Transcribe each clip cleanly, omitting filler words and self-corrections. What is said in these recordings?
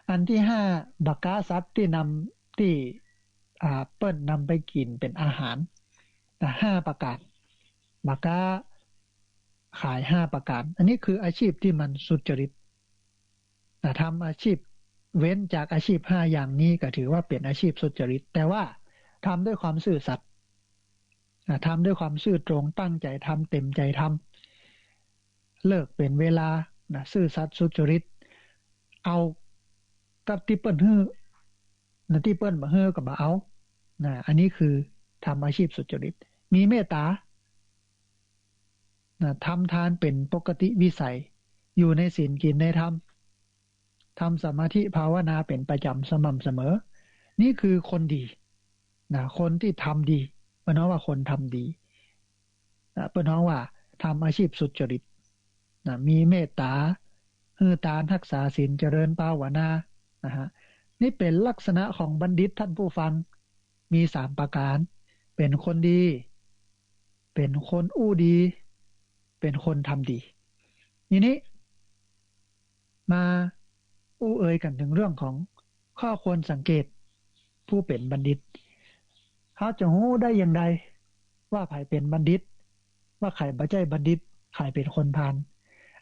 อันที่ห้าบักกาสัตว์ที่นำที่เปิ้นนำไปกินเป็นอาหารห้าประการบักกาขายห้าประการอันนี้คืออาชีพที่มันสุจริตทำอาชีพเว้นจากอาชีพห้าอย่างนี้ก็ถือว่าเป็นอาชีพสุจริตแต่ว่าทำด้วยความซื่อสัตย์ทำด้วยความซื่อตรงตั้งใจทำเต็มใจทำเลิกเป็นเวลาซื่อสัตย์สุจริตเอากับที่เปิ้นฮื้อที่เปิ้นบ่ฮื้อก็บ่เอาอันนี้คือทำอาชีพสุจริตมีเมตตาทำทานเป็นปกติวิสัยอยู่ในศีลกินในธรรมทำสมาธิภาวนาเป็นประจำสม่ำเสมอนี่คือคนดีคนที่ทำดีเปิ้นว่าคนทำดีเปิ้นว่าทำอาชีพสุจริตมีเมตตาฮือตานรักษาศีลเจริญภาวนานะฮะนี่เป็นลักษณะของบัณฑิตท่านผู้ฟังมี3ประการเป็นคนดีเป็นคนอู้ดีเป็นคนทำดีนี้มาอู้เอ่ยกันถึงเรื่องของข้อควรสังเกตผู้เป็นบัณฑิตเขาจะรู้ได้อย่างไรว่าใครเป็นบัณฑิตว่าใครบ่ใช่บัณฑิตใครเป็นคนพาล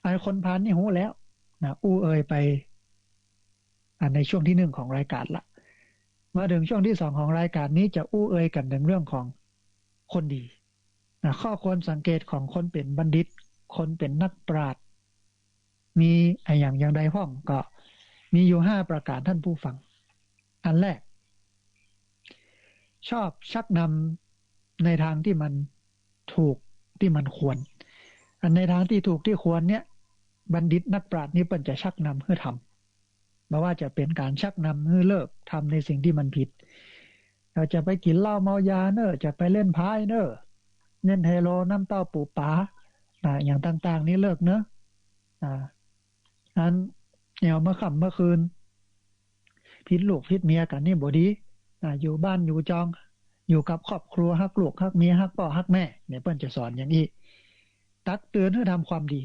ไอ้คนพาลนี่รู้แล้วอู้เอ่ยไปในช่วงที่1ของรายการละมาถึงช่วงที่2ของรายการนี้จะอู้เอ่ยกันถึงเรื่องของคนดีข้อควรสังเกตของคนเป็นบัณฑิตคนเป็นนักปราชญ์มีอย่างใดพ้องก็มีอยู่5ประการท่านผู้ฟังอันแรกชอบชักนำในทางที่มันถูกที่มันควรอันในทางที่ถูกที่ควรเนี่ยบัณฑิตนักปราชญ์นี้เปิ้นจะชักนำให้ทำไม่ว่าจะเป็นการชักนำให้เลิกทำในสิ่งที่มันผิดเราจะไปกินเหล้าเมายาเนอะจะไปเล่นไพ่เนอะเล่นไฮโลน้ำเต้าปูปลาอย่างต่างๆนี้เลิกเนอะอันแนวเมื่อค่ำเมื่อคืนพิษลูกพิษเมียกันนี่บ่ดีอยู่บ้านอยู่จองอยู่กับครอบครัวฮักลูกฮักเมียฮักพ่อฮักแม่เนี่ยเปิ้นจะสอนอย่างนี้ตักเตือนให้ทำความดี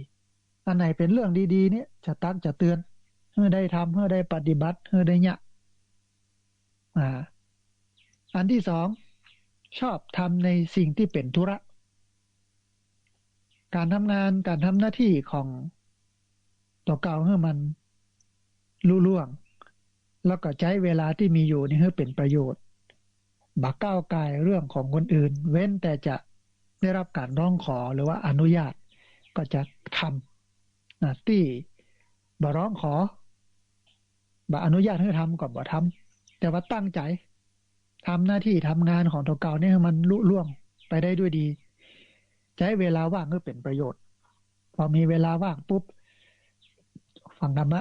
อันไหนเป็นเรื่องดีๆเนี่ยจะตักจะเตือนให้ได้ทำให้ได้ปฏิบัติให้ได้เนี่ยอันที่สองชอบทำในสิ่งที่เป็นธุระการทำงานการทำหน้าที่ของตัวเก่าให้มันลุล่วงแล้วก็ใช้เวลาที่มีอยู่นี่ให้เป็นประโยชน์บักก้าวไก่เรื่องของคนอื่นเว้นแต่จะได้รับการร้องขอหรือว่าอนุญาตก็จะทำที่บ่ร้องขอบ่อนุญาตให้ทำก็บ่ทำแต่ว่าตั้งใจทำหน้าที่ทำงานของตัวเก่านี่ให้มันลุล่วงไปได้ด้วยดีใช้เวลาว่างให้เป็นประโยชน์พอมีเวลาว่างปุ๊บฟังธรรมะ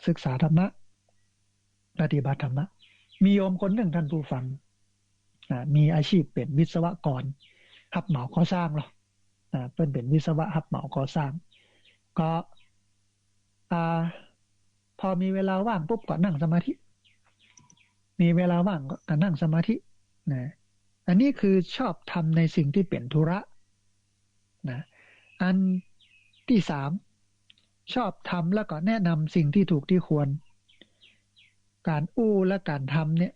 ศึกษาธรรมะปฏิบัติธรรมะมีโยมคนหนึ่งท่านผู้ฟังมีอาชีพเป็นวิศวกรรับเหมาก่อสร้างหรอเป็นวิศวะรับเหมาก่อสร้างก็พอมีเวลาว่างปุ๊บก็นั่งสมาธิมีเวลาว่างก็นั่งสมาธิอันนี้คือชอบทำในสิ่งที่เป็นธุระอันที่สามชอบทำแล้วก็แนะนำสิ่งที่ถูกที่ควรการอู้และการทำเนี่ย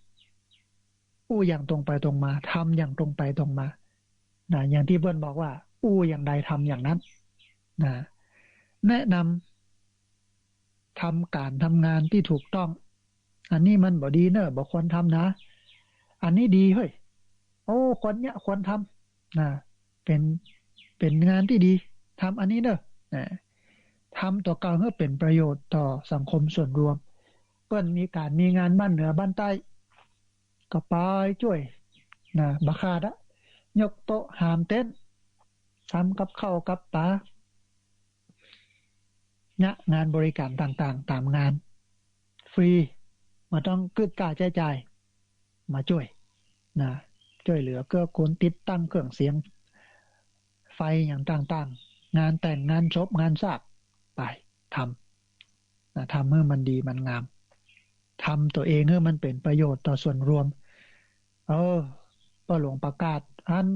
อู้อย่างตรงไปตรงมาทำอย่างตรงไปตรงมาอย่างที่เบิ้ลบอกว่าอู้อย่างใดทำอย่างนั้นแนะนำทำการทำงานที่ถูกต้องอันนี้มันบ่ดีเนอะบ่ควรทำนะอันนี้ดีเฮ้ยโอ้คนเนี้ยควรทำเป็นงานที่ดีทำอันนี้เนอะทำต่อการเพื่อเป็นประโยชน์ต่อสังคมส่วนรวมเปิ้นมีงานบ้านเหนือบ้านใต้ก็ไปช่วยบักคาดะยกโต๊ะหามเต้นทำกับข้าวกับปลาเนี่ยงานบริการต่างๆตามงานฟรีมาต้องกึดกล้าใช้จ่ายมาช่วยช่วยเหลือเกื้อกูลติดตั้งเครื่องเสียงไฟอย่างต่างๆงานแต่งงานศพงานสากไปทำทำให้มันดีมันงามทำตัวเองให้มันเป็นประโยชน์ต่อส่วนรวมป้าหลวงประกาศอัน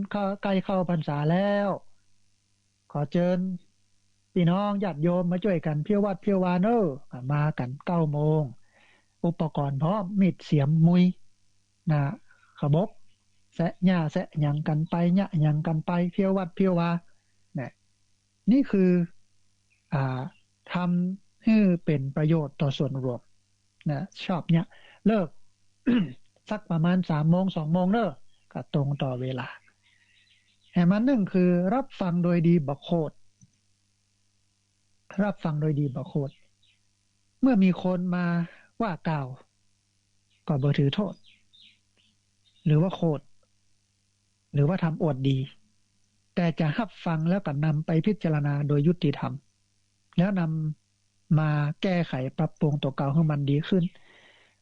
ใกล้เข้าพรรษาแล้วขอเชิญ พี่น้องญาติโยมมาช่วยกันเพียววัดเพียววาเนอร์มากัน9 โมงอุปกรณ์พร้อมมีดเสียมมุยนะขบกแสะหญ้าแสะหยังกันไปหญ้าหยังกันไปเพียววัดเพียววาเนี่ยนี่คือทำให้เป็นประโยชน์ต่อส่วนรวมนะชอบเนี่ยเลิก สักประมาณ3 โมง2 โมงเนอะก็ตรงต่อเวลาแห่มันหนึ่งคือรับฟังโดยดีบ่โคตรรับฟังโดยดีบ่โคตรเมื่อมีคนมาว่ากล่าวก็บ่ถือโทษหรือว่าโคตรหรือว่าทำอวดดีแต่จะรับฟังแล้วก็นำไปพิจารณาโดยยุติธรรมแล้วนำมาแก้ไขปรับปรุงตัวเก่าให้มันดีขึ้น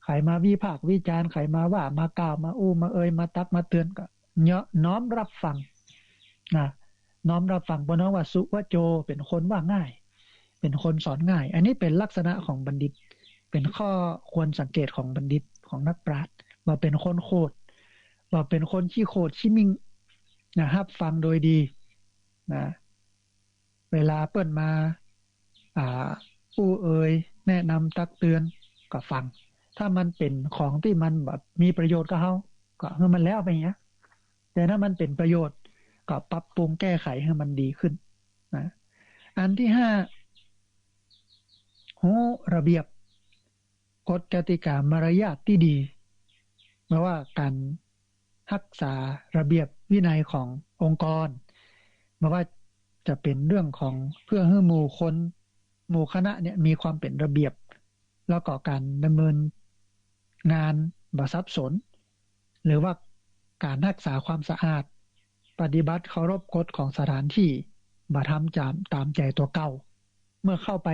ใครมาวิพากษ์วิจารณ์ใครมาว่ามากล่าวมาอู้มาเอ่ยมาตักมาเตือนก็น้อมรับฟังนะน้อมรับฟังเพราะน้องว่าสุวโจเป็นคนว่าง่ายเป็นคนสอนง่ายอันนี้เป็นลักษณะของบัณฑิตเป็นข้อควรสังเกตของบัณฑิตของนักปราชญ์ว่าเป็นคนโคตรว่าเป็นคนขี้โคตรขี้มิ่งนะครับฟังโดยดีนะเวลาเปิ้นมาผู้เอ่ยแนะนำตักเตือนก็ฟังถ้ามันเป็นของที่มันแบบมีประโยชน์กับเฮาก็ให้มันแล้วไปอย่างเงี้ยแต่ถ้ามันเป็นประโยชน์ก็ปรับปรุงแก้ไขให้มันดีขึ้นนะอันที่5รู้ระเบียบกฎกติกามารยาทที่ดีแม้ว่าการรักษาระเบียบวินัยขององค์กรไม่ว่าจะเป็นเรื่องของเพื่อให้หมู่คนหมู่คณะเนี่ยมีความเป็นระเบียบแล้วก็การดำเนินงานบ่สับสนหรือว่าการรักษาความสะอาดปฏิบัติเคารพกฎของสถานที่บ่ทำตามใจตัวเก่าเมื่อเข้าไป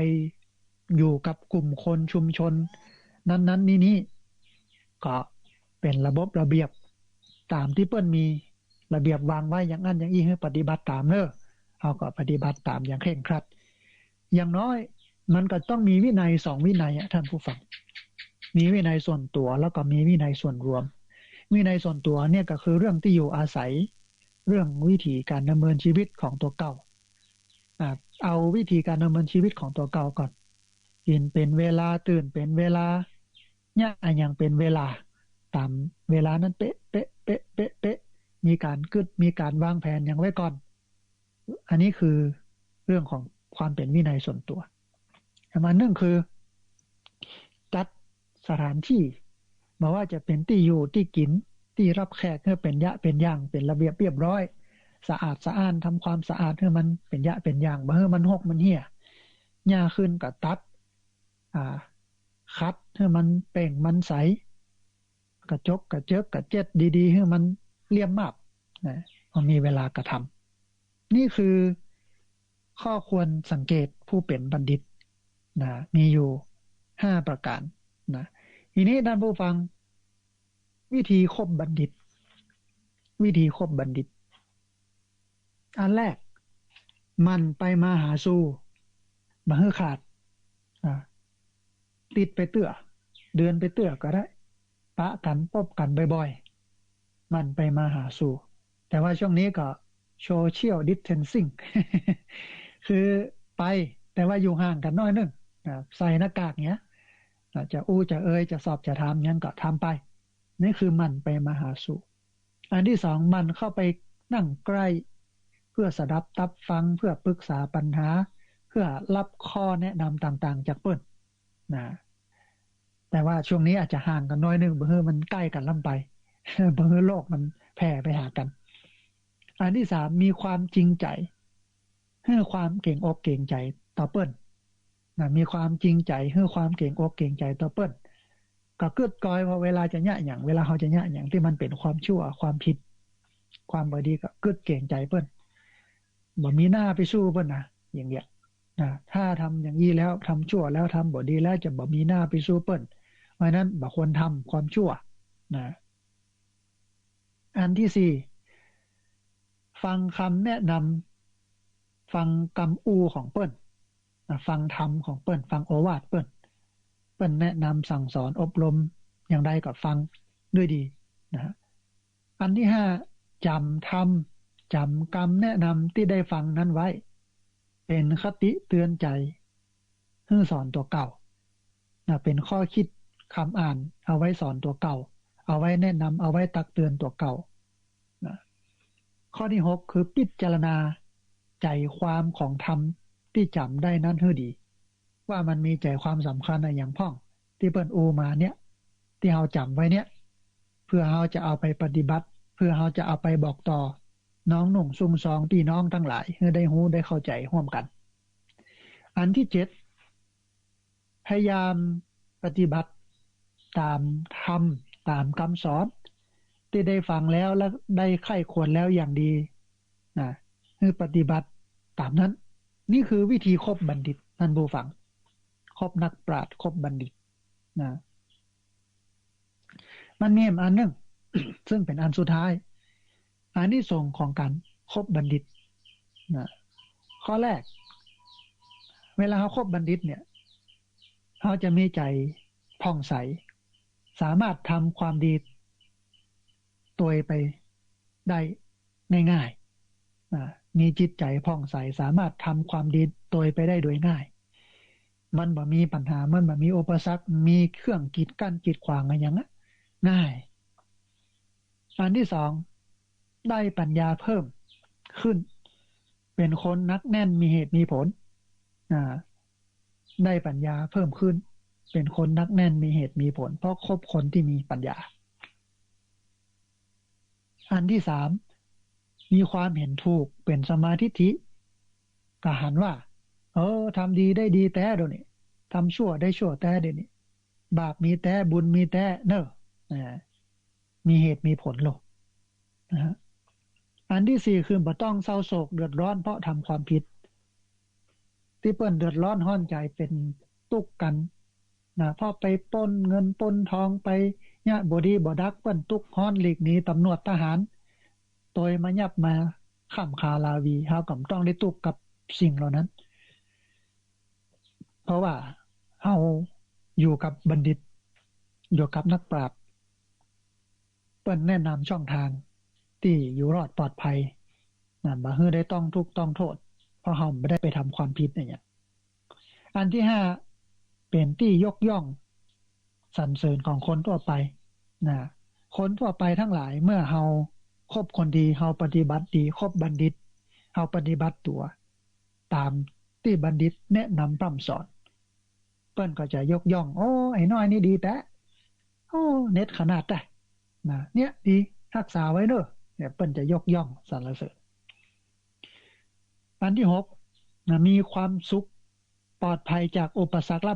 อยู่กับกลุ่มคนชุมชนนั้นๆนี่ก็เป็นระบบระเบียบตามที่เปิ้นมีระเบียบวางไว้อย่างนั้นอย่างนี้ให้ปฏิบัติตามเนอะเอาก็ปฏิบัติตามอย่างเคร่งครัดอย่างน้อยมันก็ต้องมีวินัย2วินัยท่านผู้ฟังมีวินัยส่วนตัวแล้วก็มีวินัยส่วนรวมวินัยส่วนตัวเนี่ยก็คือเรื่องที่อยู่อาศัยเรื่องวิธีการดำเนินชีวิตของตัวเก่าเอาวิธีการดำเนินชีวิตของตัวเก่าก่อนกินเป็นเวลาตื่นเป็นเวลาเนี่ยอย่างเป็นเวลาตามเวลานั้นเป๊ะเป๊ะเป๊ะเป๊ะเป๊ะมีการมีการวางแผนอย่างไว้ก่อนอันนี้คือเรื่องของความเป็นวินัยส่วนตัวอันหนึ่งคือจัดสถานที่มาว่าจะเป็นที่อยู่ที่กินที่รับแขกให้เป็นยะเป็นอย่างเป็นระเบียบเรียบร้อยสะอาดสะอ้านทำความสะอาดให้มันเป็นยะเป็นอย่างบ่ให้มันหกมันเหี้ยหญ้าขึ้นก็ตัดคัดให้มันเป่งมันใสกระจกกระเจิกกระเจ็ดดีๆให้มันเรียบมาบนะพอมีเวลากระทำนี่คือข้อควรสังเกตผู้เป็นบัณฑิตนะมีอยู่5ประการนะทีนี้ท่านผู้ฟังวิธีคบบัณฑิตวิธีคบบัณฑิตอันแรกมันไปมาหาสู่บ่ให้ขาดติดไปเตื้อเดือนไปเตื้อก็ได้ปะกันพบกันบ่อยๆมันไปมาหาสู่แต่ว่าช่วงนี้ก็โซเชียลดิสเทนซิ่ง คือไปแต่ว่าอยู่ห่างกันน้อยนึงใส่หน้ากากเงี้ยจะอู้จะเอ่ยจะสอบจะถามยังก็ทำไปนี่คือมันไปมาหาสู่อันที่สองมันเข้าไปนั่งใกล้เพื่อสดับตับฟังเพื่อปรึกษาปัญหาเพื่อรับข้อแนะนำต่างๆจากเปิ้นนะแต่ว่าช่วงนี้อาจจะห่างกันน้อยนึงเพื่อมันใกล้กันล่ำไปเพื่อโลกมันแผ่ไปหากันอันที่สามมีความจริงใจให้ความเก่งอกเก่งใจต่อเปิ้นนะมีความจริงใจให้ความเก่งอกเก่งใจต่อเปิ้นก็กึดกอยพอเวลาจะยะอย่างเวลาเขาจะยะอย่างที่มันเป็นความชั่วความผิดความบ่ดีก็กึดเก่งใจเปิ้นบ่มีหน้าไปสู้เปิ้นนะอย่างเงี้ยนะถ้าทำอย่างนี้แล้วทำชั่วแล้วทำบ่ดีแล้วจะบ่มีหน้าไปสู้เปิ้นเพราะนั้นบ่ควรทำความชั่วนะอันที่สี่ฟังคำแนะนำฟังกำอูของเปิ้นฟังธรรมของเปิ้นฟังโอวาทเปิ้นแนะนำสั่งสอนอบรมอย่างใดก็ฟังด้วยดีนะอันที่ห้าจำธรรมจำกรรมแนะนำที่ได้ฟังนั้นไว้ เป็นคติเตือนใจให้สอนตัวเก่าเป็นข้อคิดคำอ่านเอาไว้สอนตัวเก่าเอาไว้แนะนำเอาไว้ตักเตือนตัวเก่านะข้อที่6คือพิจารณาใจความของธรรมที่จำได้นั้นให้ดีว่ามันมีใจความสำคัญอะไรอย่างพ่องที่เปิ้นอูมาเนี่ยที่เราจำไว้เนี่ยเพื่อเราจะเอาไปปฏิบัติเพื่อเราจะเอาไปบอกต่อน้องหนุ่งซุ่มซองพี่น้องทั้งหลายให้ได้รู้ได้เข้าใจร่วมกันอันที่7พยายามปฏิบัติตามธรรมตามคำสอนที่ได้ฟังแล้วและได้ไข้ควรแล้วอย่างดีนะคือปฏิบัติตามนั้นนี่คือวิธีคบบัณฑิตท่านผู้ฟังคบนักปราชญ์คบบัณฑิตนะมันมีอันนึง ซึ่งเป็นอันสุดท้ายอานิสงส์ของการคบบัณฑิตนะข้อแรกเวลาเขาคบบัณฑิตเนี่ยเขาจะมีใจผ่องใสสามารถทำความดีตัวไปได้ง่ายๆมีจิตใจผ่องใสสามารถทำความดีตัวไปได้โดยง่ายมันบ่มีปัญหามันบ่มีอุปสรรคมีเครื่องกีดกั้นกีดขวางอะไรอย่างนั้นง่ายอันที่สองได้ปัญญาเพิ่มขึ้นเป็นคนนักแน่นมีเหตุมีผลได้ปัญญาเพิ่มขึ้นเป็นคนนักแน่นมีเหตุมีผลเพราะคบคนที่มีปัญญาอันที่สามมีความเห็นถูกเป็นสมาธิิกหันว่าทำดีได้ดีแต่เดี๋ยวนี้ทำชั่วได้ชั่วแต่เดี๋ยวนี้บาปมีแต่บุญมีแต่เนอะมีเหตุมีผลหรอกนะฮะอันที่สี่คือบ่ต้องเศร้าโศกเดือดร้อนเพราะทำความผิดที่เปิ้นเดือดร้อนห้อนใจเป็นตุกกันนะพอไปปล้นเงินปล้นทองไปเนี่ยบ่ดีบ่ดักเปิ้นตุกฮ้อนหลีกหนีตำรวจทหารโดยมายับมาข้ามคาลาวีเฮาก็ต้องได้ตุกกับสิ่งเหล่านั้นเพราะว่าเฮาอยู่กับบัณฑิตอยู่กับนักปราชญ์เปิ้นแนะนำช่องทางที่อยู่รอดปลอดภัยนั่นบ่ฮื้อได้ต้องทุกข์ต้องโทษเพราะเฮาไม่ได้ไปทำความผิดอย่างเงี้ยอันที่ห้าเป็นที่ยกย่องสรรเสริญของคนทั่วไปนะคนทั่วไปทั้งหลายเมื่อเฮาคบคนดีเฮาปฏิบัติดีคบบัณฑิตเฮาปฏิบัติตัวตามที่บัณฑิตแนะนำพร่ำสอนเปิ้นก็จะยกย่องโอ้ไอ้น้อยนี่ดีแต่โอ้เน็ตขนาดได้นะเนี่ยดีรักษาไว้เด้อเนี่ยเปิ้นจะยกย่องสรรเสริญอันที่6นะมีความสุขปลอดภัยจากอุปสรรคและ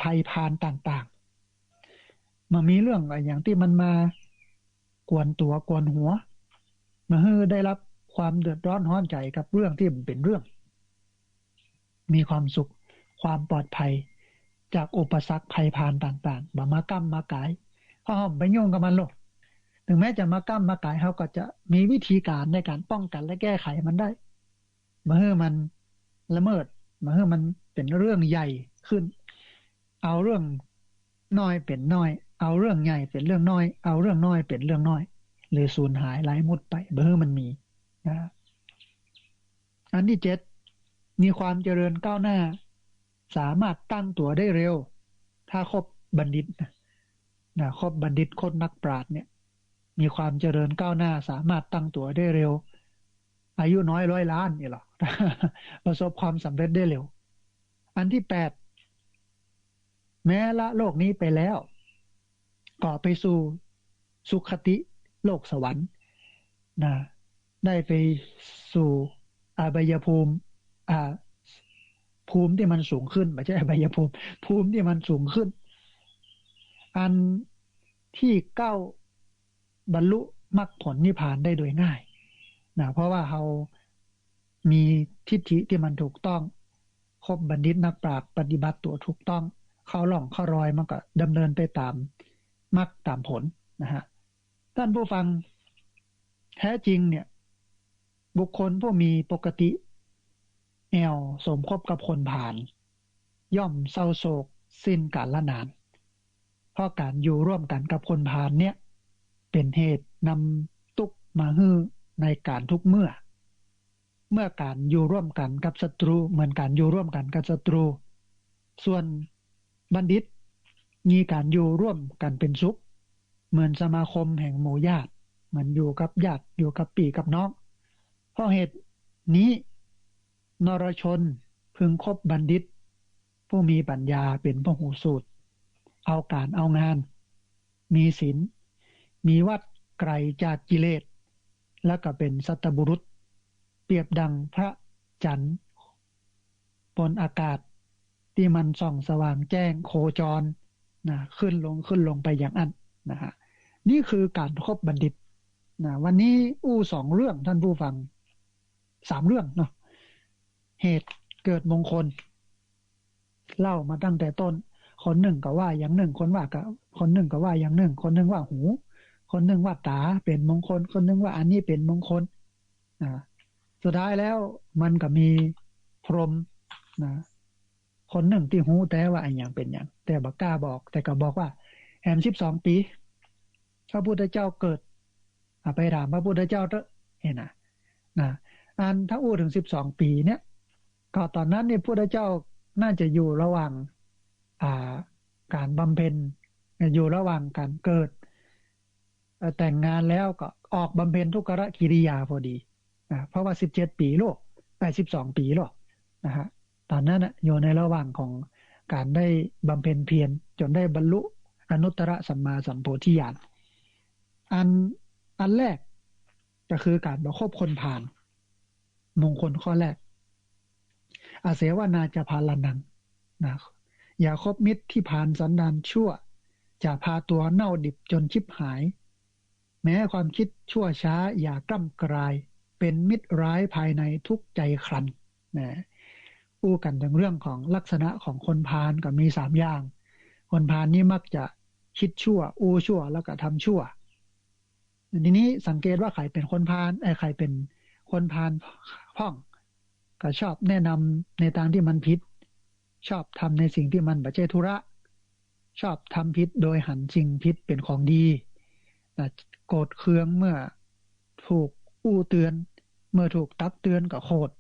ภัยพานต่างๆมามีเรื่องอะไรอย่างที่มันมากวนตัวกวนหัวมาให้ได้รับความเดือดร้อนร้อนใจกับเรื่องที่มันเป็นเรื่องมีความสุขความปลอดภัยจากอุปสรรคภัยพานต่างๆบ่มาก้ำมากายเพราะเฮาไปยุ่งกับมันหรอกถึงแม้จะมาก้ำมากายเฮาก็จะมีวิธีการในการป้องกันและแก้ไขมันได้มาให้มันละเมิดมาให้มันเป็นเรื่องใหญ่ขึ้นเอาเรื่องน้อยเป็นน้อยเอาเรื่องใหญ่เป็นเรื่องน้อยเอาเรื่องน้อยเป็นเรื่องน้อยหรือสูญหายหลายมุดไปเบอร์มันมีนะอันที่7มีความเจริญก้าวหน้าสามารถตั้งตัวได้เร็วถ้าคบบัณฑิตนะคบบัณฑิตคนนักปราชญ์เนี่ยมีความเจริญก้าวหน้าสามารถตั้งตัวได้เร็วอายุน้อย100 ล้านนี่หรอ ประสบความสำเร็จได้เร็วอันที่8แม้ละโลกนี้ไปแล้วก็ไปสู่สุคติโลกสวรรค์นะได้ไปสู่อบายภูมิภูมิที่มันสูงขึ้นไม่ใช่อบายภูมิที่มันสูงขึ้นอันที่9บรรลุมรรคผลนิพพานได้โดยง่ายนะเพราะว่าเรามีทิฏฐิที่มันถูกต้องคบบัณฑิตนักปราชญ์ปฏิบัติตัวถูกต้องเข้าหล่องเข้ารอยมันก็ดำเนินไปตามมรรคตามผลนะฮะท่านผู้ฟังแท้จริงเนี่ยบุคคลผู้มีปกติสมคบกับคนผ่านย่อมเศร้าโศกสิ้นกาลนานเพราะการอยู่ร่วมกันกับคนผ่านเนี่ยเป็นเหตุนำทุกข์มาฮื้อในการทุกเมื่อ เมื่อการอยู่ร่วมกันกับศัตรูเหมือนการอยู่ร่วมกันกับศัตรูส่วนบัณฑิตมีการอยู่ร่วมกันเป็นสุขเหมือนสมาคมแห่งหมู่ญาติเหมือนอยู่กับญาติอยู่กับพี่กับน้องเพราะเหตุนี้นรชนพึงคบบัณฑิตผู้มีปัญญาเป็นพหูสูตรเอาการเอางานมีศีลมีวัดไกลจากกิเลสและก็เป็นสัตบุรุษเปรียบดังพระจันทร์บนอากาศที่มันส่องสว่างแจ้งโคจรนะขึ้นลงไปอย่างนั้นนะฮะนี่คือการคบบัณฑิตนะวันนี้สองเรื่องท่านผู้ฟังสามเรื่องเนาะเหตุเกิดมงคลเล่ามาตั้งแต่ต้นคนหนึ่งก็ว่าอย่างหนึ่งคนว่ากับคนหนึ่งก็ว่าอย่างหนึ่งคนหนึ่งว่าหูคนหนึ่งว่าตาเป็นมงคลคนหนึ่งว่าอันนี้เป็นมงคลสุดท้ายแล้วมันก็มีพรหมนะคนหนึ่งที่หูแต่ว่าอันอย่างเป็นอย่างแต่บักกล้าบอกแต่ก็บอกว่าแอม12 ปีพระพุทธเจ้าเกิดไปถามพระพุทธเจ้าเถอะเห็นนะอันถ้าอู้ถึง12 ปีเนี่ยก็ตอนนั้นเนี่ยพระพุทธเจ้าน่าจะอยู่ระหว่างการบำเพ็ญอยู่ระหว่างการเกิดแต่งงานแล้วก็ออกบำเพ็ญทุกขกิริยาพอดีเพราะว่า17 ปีโลก82 ปีโลกนะฮะตอนนั้นอยู่ในระหว่างของการได้บำเพ็ญเพียรจนได้บรรลุอนุตตรสัมมาสัมโพธิญาณอันแรกก็คือการประคบคนผ่านมงคลข้อแรกอาเสวนาจะพาลนังนะอย่าคบมิตรที่ผ่านสันดานชั่วจะพาตัวเน่าดิบจนชิบหายแม้ความคิดชั่วช้าอย่ากล้ำกลายเป็นมิตรร้ายภายในทุกใจครันนะอู้กันถึงเรื่องของลักษณะของคนพาลก็มี3 อย่างคนพาลนี่มักจะคิดชั่วอู้ชั่วแล้วก็ทำชั่วทีนี้สังเกตว่าใครเป็นคนพาลใครเป็นคนพาลพ่องก็ชอบแนะนำในทางที่มันผิดชอบทำในสิ่งที่มันบ่ใช่ธุระชอบทำผิดโดยหันสิ่งผิดเป็นของดีโกรธเคืองเมื่อถูกอู้เตือนเมื่อถูกตักเตือนก็โคตร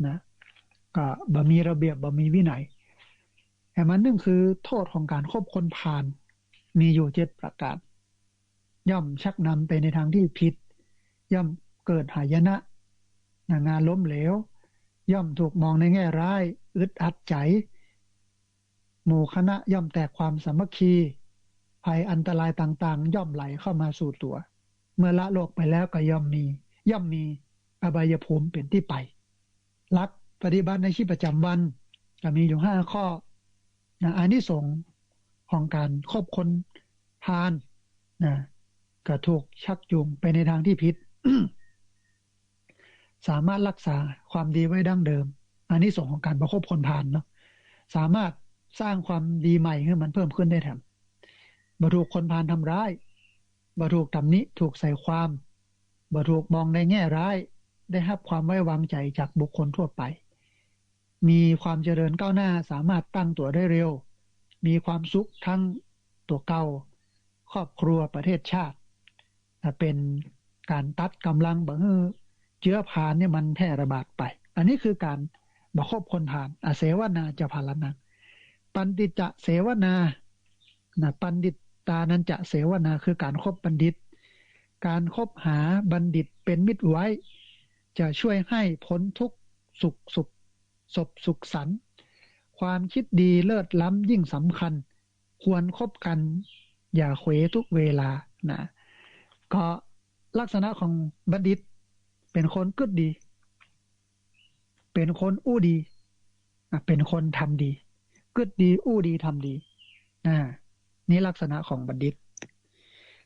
นะก็บ่มีระเบียบบ่มีวินัยแต่มันนึงคือโทษของการคบคนพาลมีอยู่7 ประการย่อมชักนำไปในทางที่ผิดย่อมเกิดหายนะงานล้มเหลวย่อมถูกมองในแง่ร้ายอึดอัดใจหมู่คณะย่อมแตกความสามัคคีภัยอันตรายต่างๆย่อมไหลเข้ามาสู่ตัวเมื่อละโลกไปแล้วก็ย่อมมีอบายภูมิเป็นที่ไปหลักปฏิบัติในชีวิตประจำวันก็มีอยู่5 ข้ออานิสงส์ของการคบคนพาลก็ถูกชักจูงไปในทางที่ผิด สามารถรักษาความดีไว้ดั้งเดิมอานิสงส์ของการประคบคนพาลเนาะสามารถสร้างความดีใหม่ให้มันเพิ่มขึ้นได้แถมบ่ถูกคนพาลทำร้ายบ่ถูกตำหนิถูกใส่ความบ่ถูกมองในแง่ร้ายได้รับความไว้วางใจจากบุคคลทั่วไปมีความเจริญก้าวหน้าสามารถตั้งตัวได้เร็วมีความสุขทั้งตัวเก่าครอบครัวประเทศชาติเป็นการตัดกำลังบ่ให้เชื้อพาลเนี่ยมันแพร่ระบาดไปอันนี้คือการบ่คบคนพาลอาเสวนาจะพาลนังปันติจะเสวนาปันดิตตานันจะเสวนาคือการคบบัณฑิตการคบหาบัณฑิตเป็นมิตรไว้จะช่วยให้พ้นทุกข์สุขสันต์ความคิดดีเลิศล้ำยิ่งสำคัญควรคบกันอย่าเขวทุกเวลานะก็ลักษณะของบัณฑิตเป็นคนกึศดีเป็นคนอู้ดีเป็นคนทำดีกึศดีอู้ดีทำดีนี่ลักษณะของบัณฑิต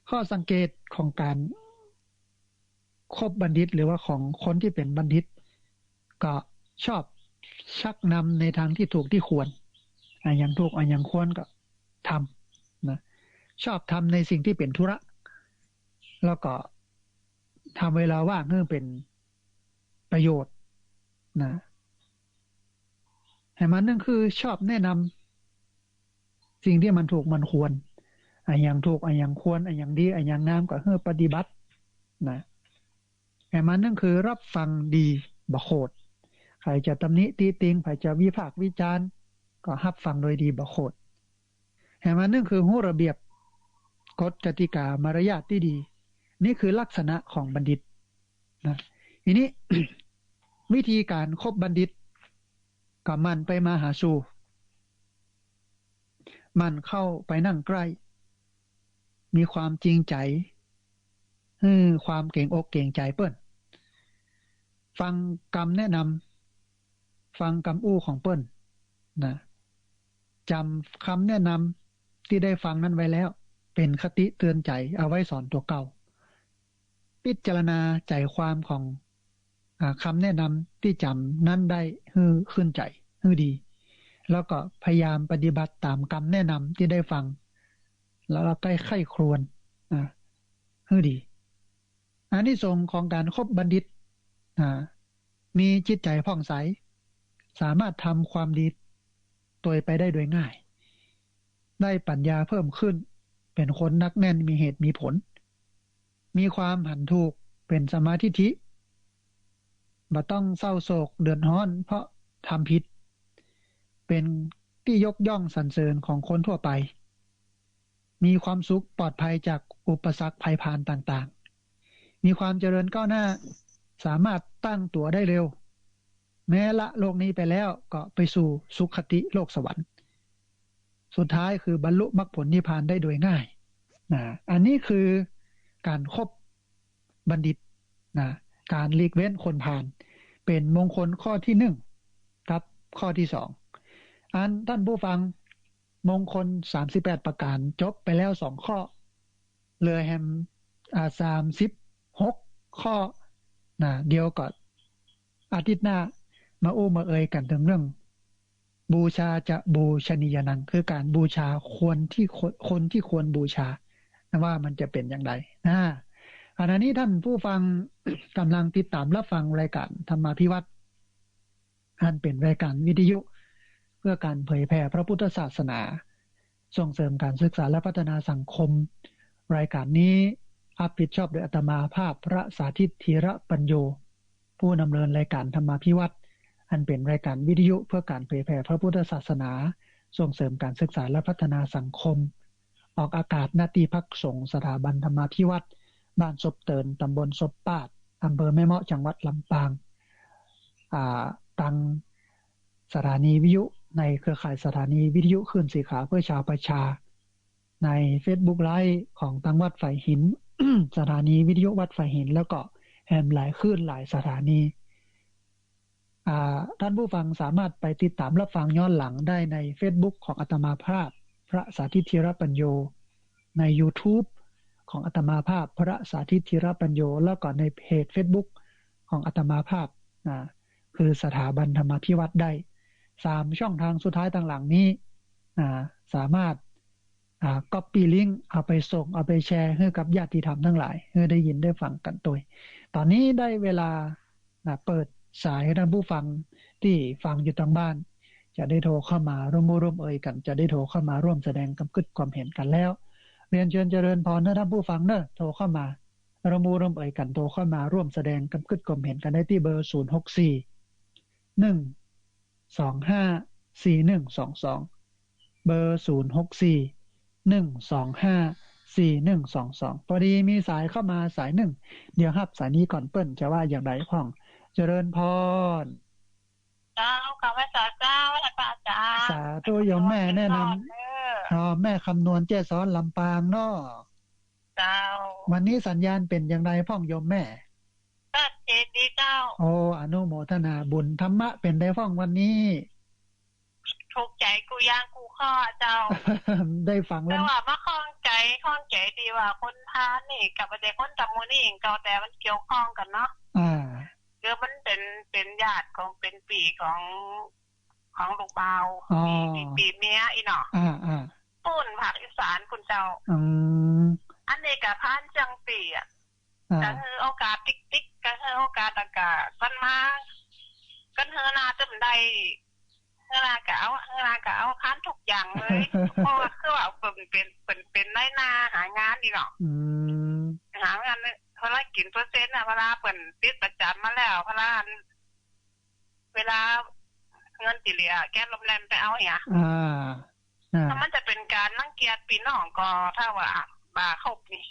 ข้อสังเกตของการคบบัณฑิตหรือว่าของคนที่เป็นบัณฑิตก็ชอบชักนำในทางที่ถูกที่ควรอย่างถูกอย่างควรก็ทำนะชอบทำในสิ่งที่เป็นธุระแล้วก็ทำเวลาว่างให้เป็นประโยชน์นะให้มันนั่นคือชอบแนะนำสิ่งที่มันถูกมันควรอย่างถูกอย่างควรอย่างดีอย่างงามก็ให้ปฏิบัตินะให้มันนั่นคือรับฟังดีบ่โคตร ใครจะตำหนิติติงใครจะวิพากษ์วิจารณ์ก็รับฟังโดยดีบ่โคตรแห่งมันนึงคือฮู้ระเบียบกฎกติกามารยาทที่ดีนี่คือลักษณะของบัณฑิตนะทีนี้ วิธีการคบบัณฑิตก็มันไปมาหาสู่มันเข้าไปนั่งใกล้มีความจริงใจความเก่งอกเก่งใจเปิ้นฟังคำแนะนำฟังคำอู้ของเปิ้นนะจำคำแนะนำที่ได้ฟังนั้นไว้แล้วเป็นคติเตือนใจเอาไว้สอนตัวเก่าพิจารณาใจความของคำแนะนำที่จำนั้นได้ขึ้นใจดีแล้วก็พยายามปฏิบัติตามคำแนะนำที่ได้ฟังแล้วเราใกล้ไข้ครวนดีอานิสงส์ของการคบบัณฑิตมีจิตใจผ่องใสสามารถทำความดีตัวไปได้โดยง่ายได้ปัญญาเพิ่มขึ้นเป็นคนนักแน่นมีเหตุมีผลมีความหันถูกเป็นสมาธิบ่ต้องเศร้าโศกเดือดร้อนเพราะทำผิดเป็นที่ยกย่องสรรเสริญของคนทั่วไปมีความสุขปลอดภัยจากอุปสรรคภัยพานต่างๆมีความเจริญก้าวหน้าสามารถตั้งตัวได้เร็วแม้ละโลกนี้ไปแล้วก็ไปสู่สุคติโลกสวรรค์สุดท้ายคือบรรลุมรรคผลนิพพานได้โดยง่ายอันนี้คือการคบบัณฑิตการหลีกเว้นคนพาลเป็นมงคลข้อที่1ครับข้อที่2อันท่านผู้ฟังมงคล38ประการจบไปแล้ว2ข้อเหลือแฮม36ข้อเดียวก่อนอาทิตย์หน้ามามาเอ่ยกันถึงเรื่องบูชาจะบูชนียนังคือการบูชาคนที่ควรบูชาว่ามันจะเป็นอย่างไรขณะนี้ท่านผู้ฟังกำลังติดตามรับฟังรายการธรรมาภิวัตน์อันเป็นรายการวิทยุเพื่อการเผยแผ่พระพุทธศาสนาส่งเสริมการศึกษาและพัฒนาสังคมรายการนี้รับผิดชอบโดยอาตมาภาพพระสาธิตธีระปัญโยผู้ดำเนินรายการธรรมาภิวัตน์อันเป็นรายการวิทยุเพื่อการเผยแผ่พระพุทธศาสนาส่งเสริมการศึกษาและพัฒนาสังคมออกอากาศณที่พักสงฆ์สถาบันธรรมาภิวัตน์บ้านศพเตินตำบลศพปาดอำเภอแม่เมาะจังหวัดลำปางตั้งสถานีวิทยุในเครือข่ายสถานีวิทยุคลื่นสีขาวเพื่อชาวประชาใน Facebook Live ของตังวัดไฝหิน สถานีวิทยุวัดไฝหินแล้วก็แฮมหลายคลื่นหลายสถานีท่านผู้ฟังสามารถไปติดตามรับฟังย้อนหลังได้ใน Facebook ของอาตมาภาพพระสาธิตธีระปัญโยใน YouTube ของอาตมาภาพพระสาธิตธีระปัญโยแล้วก็ในเพจ Facebook ของอาตมาภาพคือสถาบันธรรมาภิวัตน์ได้3ช่องทางสุดท้ายต่างหลังนี้สามารถcopy link เอาไปส่งเอาไปแชร์ให้กับญาติธรรมทั้งหลายให้ได้ยินได้ฟังกันตัวตอนนี้ได้เวลาเปิดสายให้ท่านผู้ฟังที่ฟังอยู่ทางบ้านจะได้โทรเข้ามาร่วมเอ่ยกันจะได้โทรเข้ามาร่วมแสดงความคิดความเห็นกันแล้วเรียนเชิญเจริญพรนะท่านผู้ฟังเนอะโทรเข้ามาร่วมเอ่ยกันโทรเข้ามาร่วมแสดงความคิดความเห็นกันได้ที่เบอร์064 125 4122เบอร์064 125 4122พอดีมีสายเข้ามาสายหนึ่งเดี๋ยวรับสายนี้ก่อนเปิ้นจะว่าอย่างไรพ่องเจริญพรเจ้าข้าพเจ้าเจ้าพระอาจารย์สาธุโยมแม่แนะนำแม่คำนวณเจ้ซ้อนลำปางเนาะเจ้าวันนี้สัญญาณเป็นอย่างไรพ่องโยมแม่ชัดเจนดีเจ้าโอ้อนุโมทนาบุญธรรมะเป็นได้พ่องวันนี้ถูกใจกูย่างกูข้อเจ้า ได้ฟังแล้วแต่ว่ามาข้องใจดีว่าคนพานี่กับประเด็นคนตำมูนี่เองเก่าแต่มันเกี่ยวข้องกันเนาะคือมันเป็นญาติของเป็นปีของลูกเบาปีเมียอีเนาะปุ้นภาคอีสานคุณเจ้าอันนี้ก็ผ่านจังปีอ่ะก็คือโอกาสติ๊กก็คือโอกาสอากาศกันมากันเฮนาจำได้เฮนากะเอาคันทุกอย่างเลยเพราะว่าคือว่าเป็นได้หน้าหางานนี่เนาะหางานเพราะว่ากินเปอร์เซ็นต์น่ะเวลาเปิ้นติดประจำมาแล้วเพราะว่า เวลาเงินติเหลียแก้ลมแลมไปเอาเนี่ยถ้ามันจะเป็นการรังเกียจพี่น้องก็ถ้าว่าบ่าครบนี่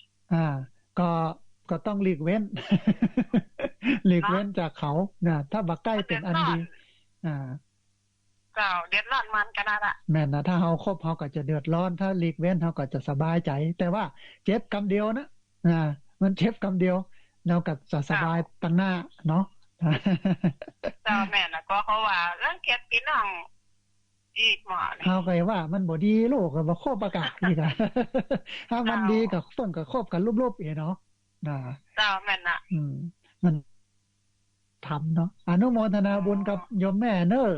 ก็ต้องหลีกเว้น หลีกเว้นจากเขาถ้าบักใกล้เป็นอันดีเจ้าเดือดร้อนมันก็ได้ละแม่นนะถ้าเฮาครบเฮาก็จะเดือดร้อนถ้าหลีกเว้นเฮาก็จะสบายใจแต่ว่าเจ็บกำเดียวนะมันเจ็บกำเดียวเราก็จะสบายตั้งหน้าเนาะเจ้าแม่น่ะก็เขาว่ารังเกียจพี่น้องอีกหมอเฮาก็ว่ามันบ่ดีโลกก็บ่ครบประกาศอีกถ้ามันดีก็เพิ่นก็คบกันรูปๆอีเนาะเจ้าแม่น่ะมันทำเนาะอนุโมทนาบุญกับโยมแม่เน้อ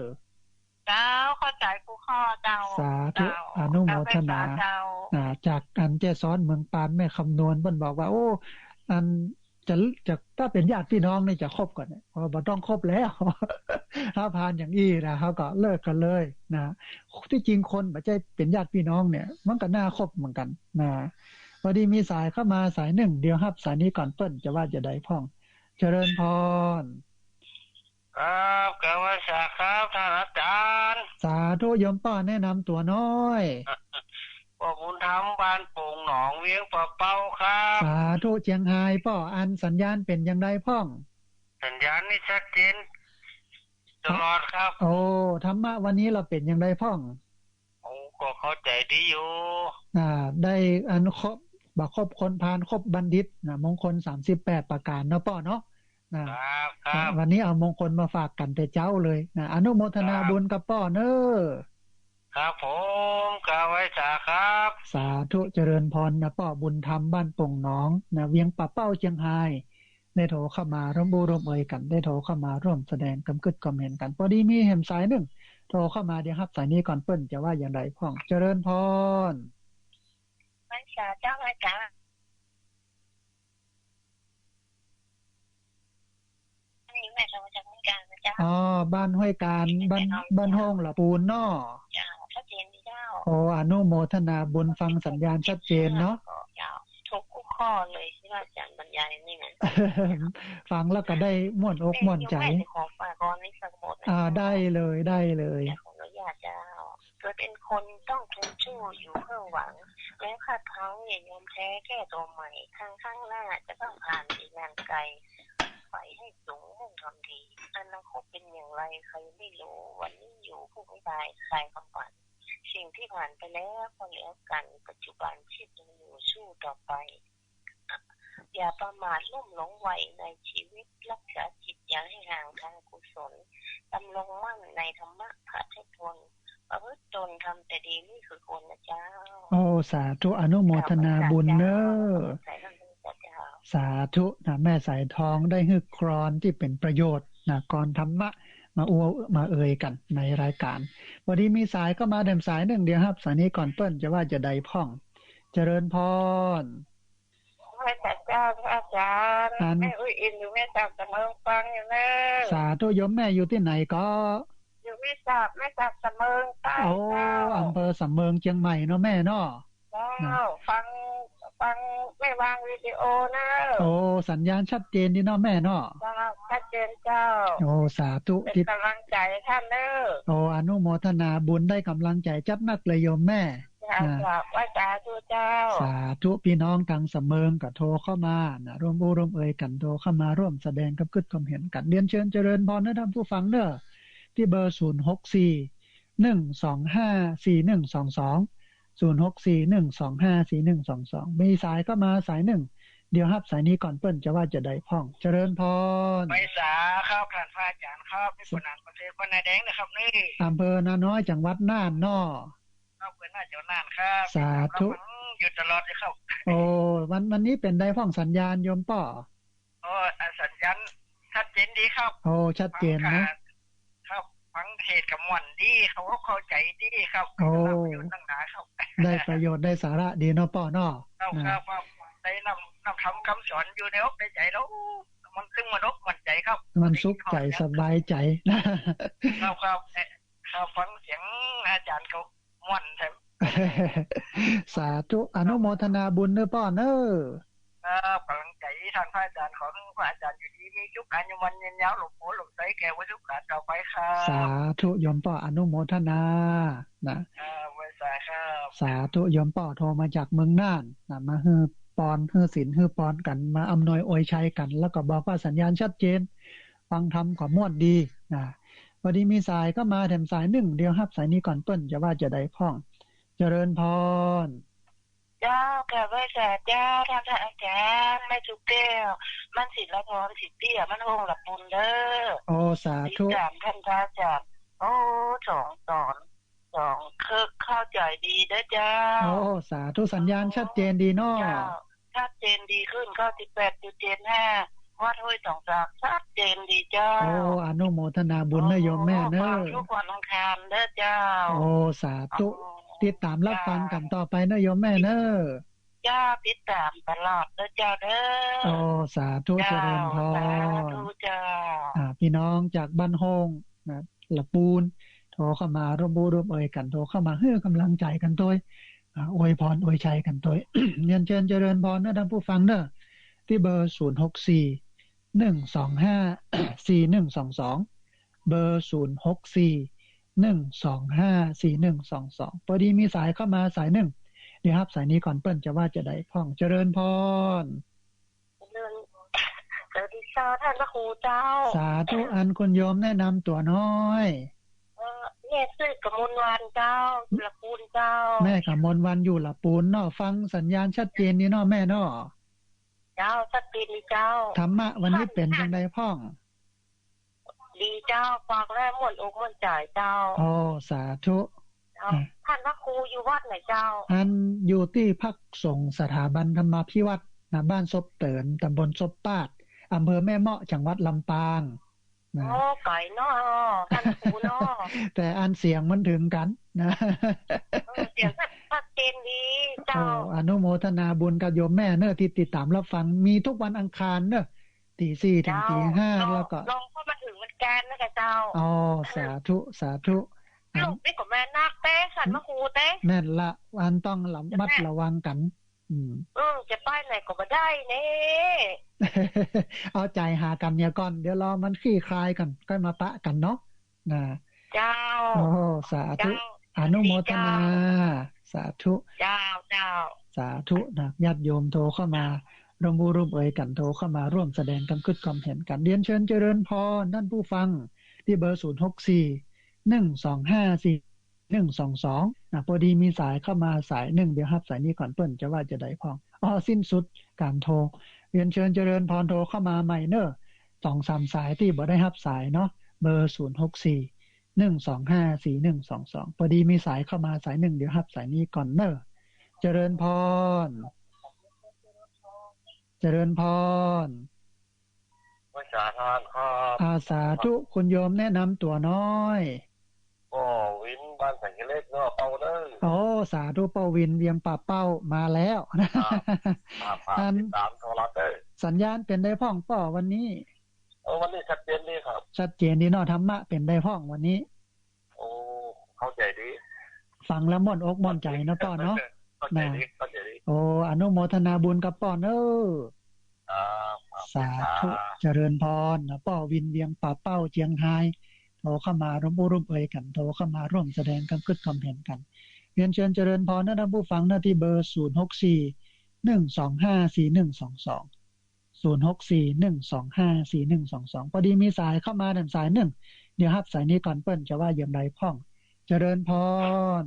เจ้าเข้าใจกูข้อเจ้าสาธุอนุโมทนาจากอันเจซ้อนเมืองปานแม่คำนวณเพิ่นบอกว่าโอ้อันจะถ้าเป็นญาติพี่น้องนี่จะคบกันเพราะบ่ต้องคบแล้วถ้าผ่านอย่างอี้นะเฮาก็เลิกกันเลยนะที่จริงคนบ่ใช่เป็นญาติพี่น้องเนี่ยมันก็น่าคบเหมือนกันนะพอดีมีสายเข้ามาสายหนึ่งเดียวครับสายนี้ก่อนเปิ้นจะว่าจะได้พ้องเจริญพรครับกวสาครับท่านอาจารย์สาธุโยมป้าแนะนำตัวน้อยพ่อบุญธรรมบ้านโป่งหนองเวียงปะเป้าครับสาธุเจียงไฮ้ป้ออันสัญญาณเป็นอย่างไรพ้องสัญญาณนี่ชัดเจนตลอดครับโอ้ธรรมะวันนี้เราเป็นอย่างไรพ้องโอ้ก็เข้าใจดีอยู่ได้อันครบบักครบคนพานครบบัณฑิตมงคล38ประการเนาะป้อเนาะครับวันนี้เอามงคลมาฝากกันแต่เจ้าเลยอนุโมทนาบุญกับป้อเน้อครับผมกาไว้สาครับสาธุเจริญพรนะป้อบุญธรรมบ้านป่งหนองเวียงป่าเป้าเชียงไฮ้ได้โทรเข้ามาร่วมบูร่วมเอ่ยกันได้โทรเข้ามาร่วมแสดงกำกึดคอมเมนต์กันพอดีมีแหมสายหนึ่งโทรเข้ามาเดี๋ยวครับสายนี้ก่อนเปิ้นจะว่าอย่างไรพ้องเจริญพรไม่สาเจ้าอาจารย์แม่เราจากเมืองการนะเจ้าบ้านห้วยการบ้านห้องละปูนเนาะจ้าชัดเจนดีเจ้าอนุโมทนาบุญฟังสัญญาณชัดเจนเนาะเจ้าทุกข้อเลยที่อาจารย์บรรยายนี่ไงฟังแล้วก็ได้ม่วนอกม่วนใจขอฝากก่อนในสักหมดได้เลยขออนุญาตเจ้าเกิดเป็นคนต้องทนสู้อยู่เพื่อหวังแม้คาดพังอย่ายอมแพ้แก้ตัวใหม่ข้างหน้าจะต้องผ่านอีกนานไกลไฟให้สูงมุ่งทำดีอนาคตเป็นอย่างไรใครไม่รู้วันนี้อยู่ผู้ไม่ได้ใครคำฝันสิ่งที่ผ่านไปแล้วก็แล้วกันปัจจุบันชีพยังอยู่สู้ต่อไปอย่าประมาทลุ่มหลงไหวในชีวิตรักษาจิตอย่าให้ห่างทางกุศลดำรงมั่นในธรรมะพระเทศทนประพฤติตนทำแต่ดีนี่คือคนนะเจ้าสาธุอนุโมทนาบุญเนอสาธุแม่สายทองได้ฮึกครอนที่เป็นประโยชน์ก่อนธรรมะมาเอ่ยกันในรายการพอดีมีสายก็มาเดิมสายหนึ่งเดียวครับสายนี้ก่อนเปิ้นจะว่าจะได้พ้องเจริญพรแม่จัดเจ้าอาจารย์แม่อุ้ยอินอยู่แม่จับเสมอฟังอยู่นะสาธุโยมแม่อยู่ที่ไหนก็อยู่แม่จับเสมอใต้อำเภอสำเมิงเชียงใหม่เนาะแม่เนาะฟังไม่วางวิดีโอนะสัญญาณชัดเจนดีเนาะแม่เนาะชัดเจนเจ้าสาธุเป็นกำลังใจท่านเด้ออนุโมทนาบุญได้กำลังใจจัดนักเลยโยมแม่ว่าสาธุเจ้าสาธุพี่น้องทางสำเมิงก็โทรเข้ามาร่วมร่วมเอ่ยกันโทรเข้ามาร่วมแสดงกับกึศความเห็นกันเรียนเชิญเจริญพรนะท่านผู้ฟังเด้อที่เบอร์064-125-4122 มีสายก็มาสายหนึ่งเดี๋ยวครับสายนี้ก่อนเปิ้นจะว่าจะได้พ้องเจริญพรไม่สาครับท่านพระอาจารย์ครับนี่คนนั้นประเทศคนนาแดงนะครับนี่อำเภอนาน้อยจังหวัดน่านเนาะเพิ่นน่าจะน่านครับสาธุอยู่ตลอดเลยครับวันนี้เป็นได้พ้องสัญญาณโยมป้อสัญญาณชัดเจนดีครับชัดเจนนะครับฟังเหตุกับม่วนดีเขาเข้าใจดีครับตั้งนานครับได้ประโยชน์ได้สาระดีเนาะป้อเนาะครับได้นำคำสอนอยู่ในอกในใจแล้วมันซึ่งมันอกมันใจครับมันสุขใจสบายใจครับฟังเสียงอาจารย์เขาม่วนแท้สาธุอนุโมทนาบุญเด้อป้อเด้อกำลังใจ ท่านพระอาจารย์ของพระอาจารย์อยู่ดีมีชุกอายุวันยืนยาวหลบหัวหลบใสแก่วัตถุการต่อไปครับสาธุโยมป่ออนุโมทนานะไว้สายครับสาธุโยมป่อโทรมาจากเมืองน่านนะมาฮือปอนฮือศีลฮือปอนกันมาอำนวยอวยชัยกันแล้วก็บอกว่าสัญญาณชัดเจนฟังธรรมก็ม่วนดีนะพอดีมีสายก็มาแถมสายหนึ่งเดียวครับสายนี้ก่อนเปิ้นจะว่าจะได้พ้องเจริญพรเจ้าแก่ไว้แต่เจ้าท่านอาจารย์แม่จุกแก้วมันศิลธรศิเตี้ยมันองค์ละปุนเด้อโอ้สาธุท่านพระอาจารย์โอ้สองตอนสองเข้าใจดีเด้อเจ้าโอ้สาธุสัญญาณชัดเจนดีเนาะชัดเจนดีขึ้น98.75วัดห้วยสองจากชัดเจนดีเจ้าโอ้อนุโมทนาบุญนะโยมแม่เนอะทุกวันอังคารเด้อเจ้าโอ้สาธุติดตามรับฟังกันต่อไปนะโยมแม่เนอะจ้าติดตามตลอดเด้อเจ้าเด้อโอ้สาธุเจริญพรสาธุเจ้าพี่น้องจากบ้านโฮงนะละปูนโทรเข้ามาร่วมบุญร่วมเอ่ยกันโทรเข้ามาให้กำลังใจกันตัวอวยพรอวยชัยกันตัว เรียนเชิญเจริญพรนะท่านผู้ฟังเด้อที่เบอร์064-125-4122เบอร์064-125-4122พอดีมีสายเข้ามาสายหนึ่งเดี๋ยวครับสายนี้ก่อนเปิ้นจะว่าจะได้พ้องเจริญพรสวัสดีค่ะท่านพระครูเจ้าสาธุอันคุณโยมแนะนำตัวน้อยแม่ชื่อกมลวันเจ้าละปูนเจ้าแม่กมลวันอยู่ละปูนเนาะฟังสัญญาณชัดเจนนี่เนาะแม่เนาะเจ้าชัดเจนดีเจ้าธรรมะวันนี้เป็นจังได๋พ้องดีเจ้าฟังแล้วม่วนอกม่วนใจเจ้าอ๋อสาธุท่านพระครูอยู่วัดไหนเจ้าอันอยู่ที่พักสงฆ์สถาบันธรรมาภิวัตรนะบ้านซบเตินตำบลซบปาดอำเภอแม่เมาะจังหวัดลำปางโอ้ไก่เนาะท่านครูเนาะแต่อันเสียงมันถึงกันนะเสียงชัดเจนดีเจ้าอนุโมทนาบุญกับโยมแม่เนอะที่ติดตามรับฟังมีทุกวันอังคารเนอะตี 4 ถึงตี 5แล้วก็ลองเข้ามาถึงวันแกนนะเจ้าอ๋อสาธุสาธุลูกนี่ก็แม่นักเต้สันมะครูเต้แม่นละวันต้องระมัดระวังกันจะไปไหนก็บ่ได้เน่เอาใจหากันเนี่ยก่อนเดี๋ยวรอมันคลี่คลายกันก็มาปะกันเนาะนะเจ้าโอ้สาธุอนุโมทนาสาธุเจ้าสาธุนะญาติโยมโทรเข้ามาร่วมร่วมเอ่ยกันโทรเข้ามาร่วมแสดงความคิดความเห็นกันเรียนเชิญเจริญพรท่านผู้ฟังที่เบอร์064-125-4122พอดีมีสายเข้ามาสายหนึ่งเดี๋ยวรับสายนี้ก่อนเปิ้นจะว่าจะได้พ้องสิ้นสุดการโทรเรียนเชิญเจริญพรโทรเข้ามาใหม่เนอะ 2-3 สายที่บ่ได้รับสายเนาะเบอร์064-125-4122พอดีมีสายเข้ามาสายหนึ่งเดี๋ยวรับสายนี้ก่อนเนอะเจริญพรเจริญพรวิชาทานครับสาธุคุณโยมแนะนำตัวน้อยวินบ้านสังเกตเนาะเป้าเด้อสาธุเป้าวินเวียงป่าเป้ามาแล้วท่านตามโทรศัพท์สัญญาณเป็นได้พ้องป่อวันนี้วันนี้ชัดเจนดีครับชัดเจนดีเนาะธรรมะเป็นได้พ้องวันนี้เข้าใจดีฟังแล้วม่วนอกม่วนใจเนาะป่อเนาะเข้าใจดีอนุโมทนาบุญกับป่อเนอะสาธุเจริญพรป่อวินเวียงป่าเป้าเจียงไฮ้โทรเข้ามาร่วมร่วมเอ่ยกันโทรเข้ามาร่วมแสดงความคิดความเห็นกันเรียนเชิญเจริญพรนะท่านผู้ฟังหน้าที่เบอร์064-125-4122 064-125-4122พอดีมีสายเข้ามาสายหนึ่งเดี๋ยวรับสายนี้ก่อนเปิ้นจะว่าอย่างไรพ้องเจริญพร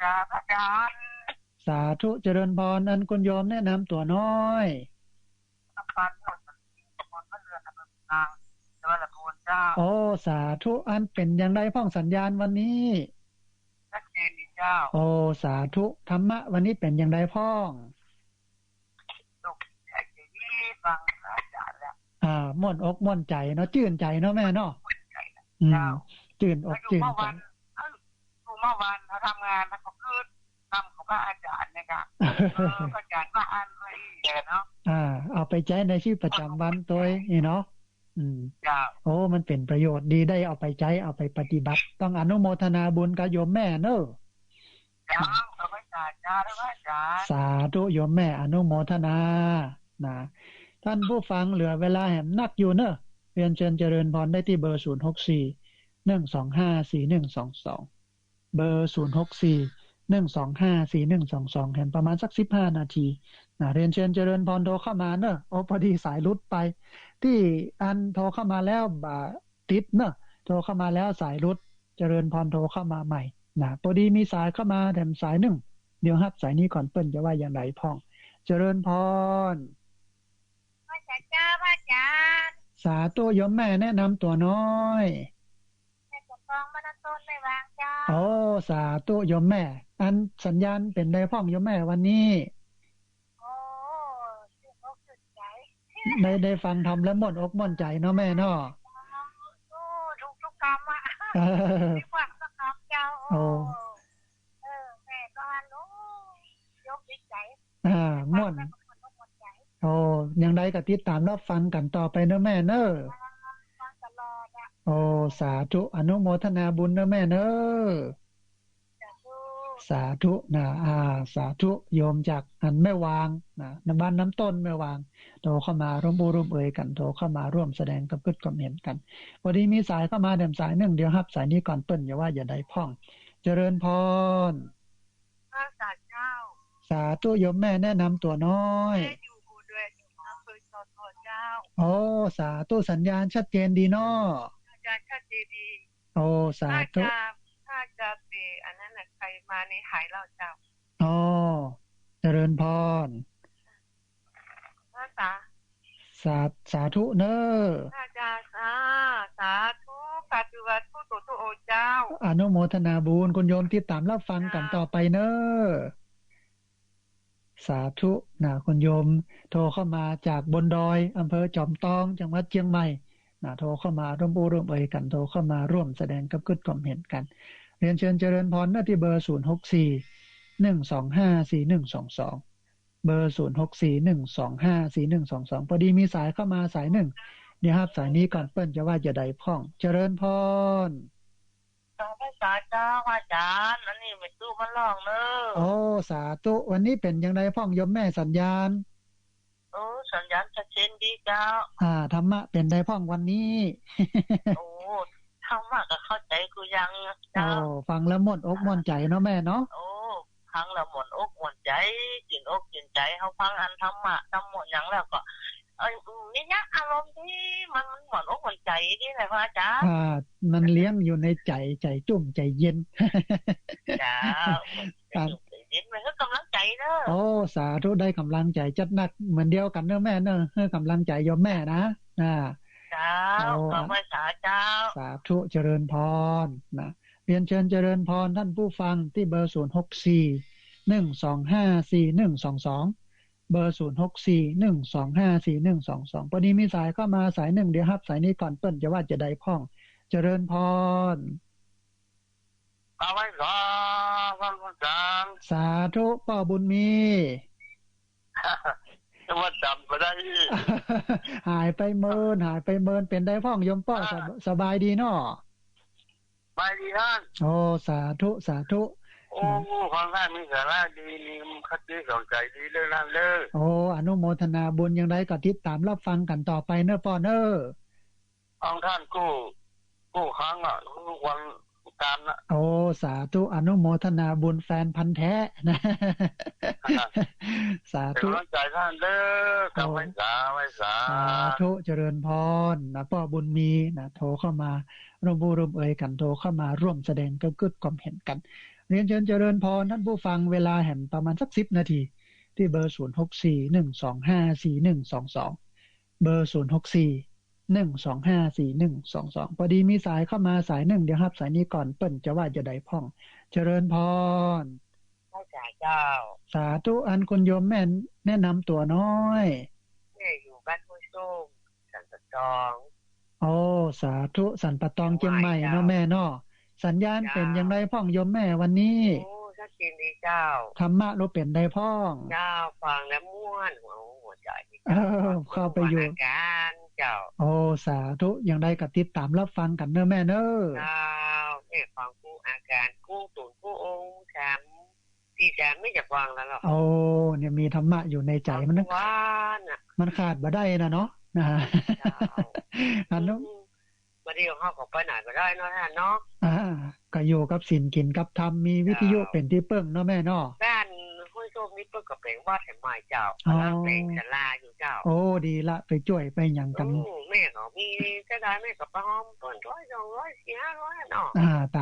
ครับอาจารย์สาธุเจริญพรอันคุณโยมแนะนำตัวน้อยสาธุอันเป็นอย่างไรพ้องสัญญาณวันนี้ชัดเจนดีเจ้าสาธุธรรมะวันนี้เป็นอย่างไรพ้องลูกใจดีฟังอาจารย์แล้วม่วนอกม่วนใจเนาะชื่นใจเนาะแม่เนาะชื่นอกชื่นใจเมื่อวานเขาทำงานแล้วก็คือทำของพระอาจารย์นะครับอาจารย์ว่าอ่านไว้เนาะเอาไปใช้ในชีวิตประจำวันตัวนี่เนาะมันเป็นประโยชน์ดีได้เอาไปใช้เอาไปปฏิบัติต้องอนุโมทนาบุญกับโยมแม่เนอะสาธุโยมแม่อนุโมทนานะ ท่านผู้ฟังเหลือเวลาแหมนักอยู่เนอะเรียนเชิญเจริญพรได้ที่เบอร์0641254122เบอร์0641254122แหมประมาณสัก15นาทีเรียนเชิญเจริญพรโทรเข้ามาเนอะโอ้พอดีสายรุดไปที่อันโทรเข้ามาแล้วติดเนอะโทรเข้ามาแล้วสายรุดเจริญพรโทรเข้ามาใหม่พอดีมีสายเข้ามาแถมสายหนึ่งเดี๋ยวครับสายนี้ก่อนเปิ้นจะว่าอย่างไรพ่องเจริญพรพระอาจารย์สาธุโยมแม่แนะนำตัวน้อยแม่ปกครองมาต้นไม่วางเจ้าโอ้สาธุโยมแม่อันสัญญาณเป็นได้พ่องโยมแม่วันนี้โอ้ชื่นอกชื่นใจได้ฟังธรรมแล้วม่วนอกม่วนใจเนาะแม่เนาะโอ้ทุกคำอ่ะไม่ว่าสักคำเจ้าโอ้แม่ก็รู้ยกดีใจม่วนโอ้ยังไดก็ติดตามรับฟังกันต่อไปเนอะแม่เนอะฟังตลอดอ่ะโอ้สาธุอนุโมทนาบุญเนอะแม่เนอะสาธุสาธุโยมจากอันแม่วางในบ้านน้ำต้นแม่วางโทรเข้ามาร่วมร่วมเอ่ยกันโทรเข้ามาร่วมแสดงกับกึศความเห็นกันพอดีมีสายเข้ามาเดิมสายหนึ่งเดียวครับสายนี้ก่อนเปิ้นอย่าว่าอย่าได้พ่องเจริญพรสาธุโยมแม่แนะนำตัวน้อยโอ้สาธุสัญญาณชัดเจนดีเนาะสัญญาณชัดเจนดีโอ้สาธุถ้าจะเปอันนั้นน่ะใครมาในหายเราเจ้าอ๋อเจริญพรสาธุเนอะอาจารย์สาธุปฏิวัติผู้ตุโอเจ้าอนุโมทนาบุญคุณโยมที่ตามรับฟังกันต่อไปเนอะสาธุคุณโยมโทรเข้ามาจากบนดอยอำเภอจอมทองจังหวัดเชียงใหม่โทรเข้ามาร่วมเอ่ยกันโทรเข้ามาร่วมแสดงกับกึศความเห็นกันเรียนเชิญเจริญพรที่เบอร์0641254122เบอร์0641254122พอดีมีสายเข้ามาสายหนึ่งเดี๋ยวครับสายนี้ก่อนเปิ้นจะว่าจะได้พ่องเจริญพรพระเจ้าอาจารย์อันนี้ไม่ตู้มันร้องเนอะโอ้สาธุวันนี้เป็นยังไงพ่องยมแม่สัญญาณโอ้สัญญาณชัดเจนดีเจ้าธรรมะเป็นได้พ่องวันนี้โอ้ธรรมะก็เข้าใจกูยังเจ้าฟังแล้วม่วนอกม่วนใจเนาะแม่เนาะโอ้ฟังแล้วม่วนอกม่วนใจจิตอกจิตใจเฮาฟังอันธรรมะทั้งหมดหยังแล้วก็นี่นะอารมณ์ที่มันหมอนอกหมอนใจนี่แหละพระอาจารย์มันเลี้ยงอยู่ในใจจุ่มใจเย็นจ้าเย็นมันก็กำลังใจเนอะโอ้สาธุได้กำลังใจจัดหนักเหมือนเดียวกันเนอะแม่เนอะให้กำลังใจโยมแม่นะจ้าขอบพระเจ้าสาธุเจริญพรเรียนเชิญเจริญพรท่านผู้ฟังที่เบอร์0641254122เบอร์0641254122พอดีมีสายเข้ามาสายหนึ่งเดี๋ยวครับสายนี้ก่อนเปิ้นจะว่าจะได้พ่องเจริญพรเอาไว้ก่อนอาจารย์สาธุป้าบุญมีจะว่าจำบ่ได้หายไปเมินเป็นได้พ่องยมป้อสบายดีเนาะสบายดีท่านโอ้สาธุโอ้ฟังได้มีสาระดีมีคติสอนใจดีเรื่องนั้นเลยโอ้อนุโมทนาบุญยังไงก็ติดตามรับฟังกันต่อไปเนอะป้อเนอะท่านกู้ครั้งทุกวันการโอ้สาธุอนุโมทนาบุญแฟนพันธุ์แท้นะสาธุใจท่านเด้อกำไว้สาธุเจริญพรป้อบุญมีโทรเข้ามาร่วมเอ่ยกันโทรเข้ามาร่วมแสดงกับกึศความเห็นกันเรียนเชิญเจริญพรท่านผู้ฟังเวลาแห่งประมาณสัก10นาทีที่เบอร์0641254122เบอร์0641254122พอดีมีสายเข้ามาสายหนึ่งเดี๋ยวครับสายนี้ก่อนเปิ้นจะว่าจะได้พ่องเจริญพรพระเจ้าสาธุอันคุณโยมแม่แนะนำตัวน้อยอยู่บ้านห้วยส้มสันปะตองโอ้สาธุสันปะตองเชียงใหม่เนาะแม่เนาะสัญญาณเป็นอย่างไรพ่องโยมแม่วันนี้โอ้ชัดเจนดีเจ้าธรรมะเราเป็นได้พ่องเจ้าฟังแล้วม่วนหัวใจเข้าไปอยู่การเจ้าโอ้สาธุอย่างใดก็ติดตามรับฟังกันเนอะแม่เนอะเจ้าฟังกู้อาการกู้ตุ่นกู้องค์แชมป์ที่แชมป์ไม่จะฟังแล้วหรอกโอ้เนี่ยมีธรรมะอยู่ในใจมันว่าน มันขาดบ่ได้นะเนาะนะฮะอันนั้นบ่ได้เฮาก็ไปไหนบ่ได้เนาะท่านเนาะก็อยู่กับศีลกินกับธรรมมีวิทยุเป็นที่เปิ้งเนาะแม่เนาะบ้านห้วยโซมนี่เปิ้งก็เป็นวัดแห่งใหม่เจ้าเป็นศาลาอยู่เจ้าโอ้ดีละไปช่วยไปหยังกันแม่ก็มีจะได้แม่ก็ไปหอมต้น100 200 400เนาะต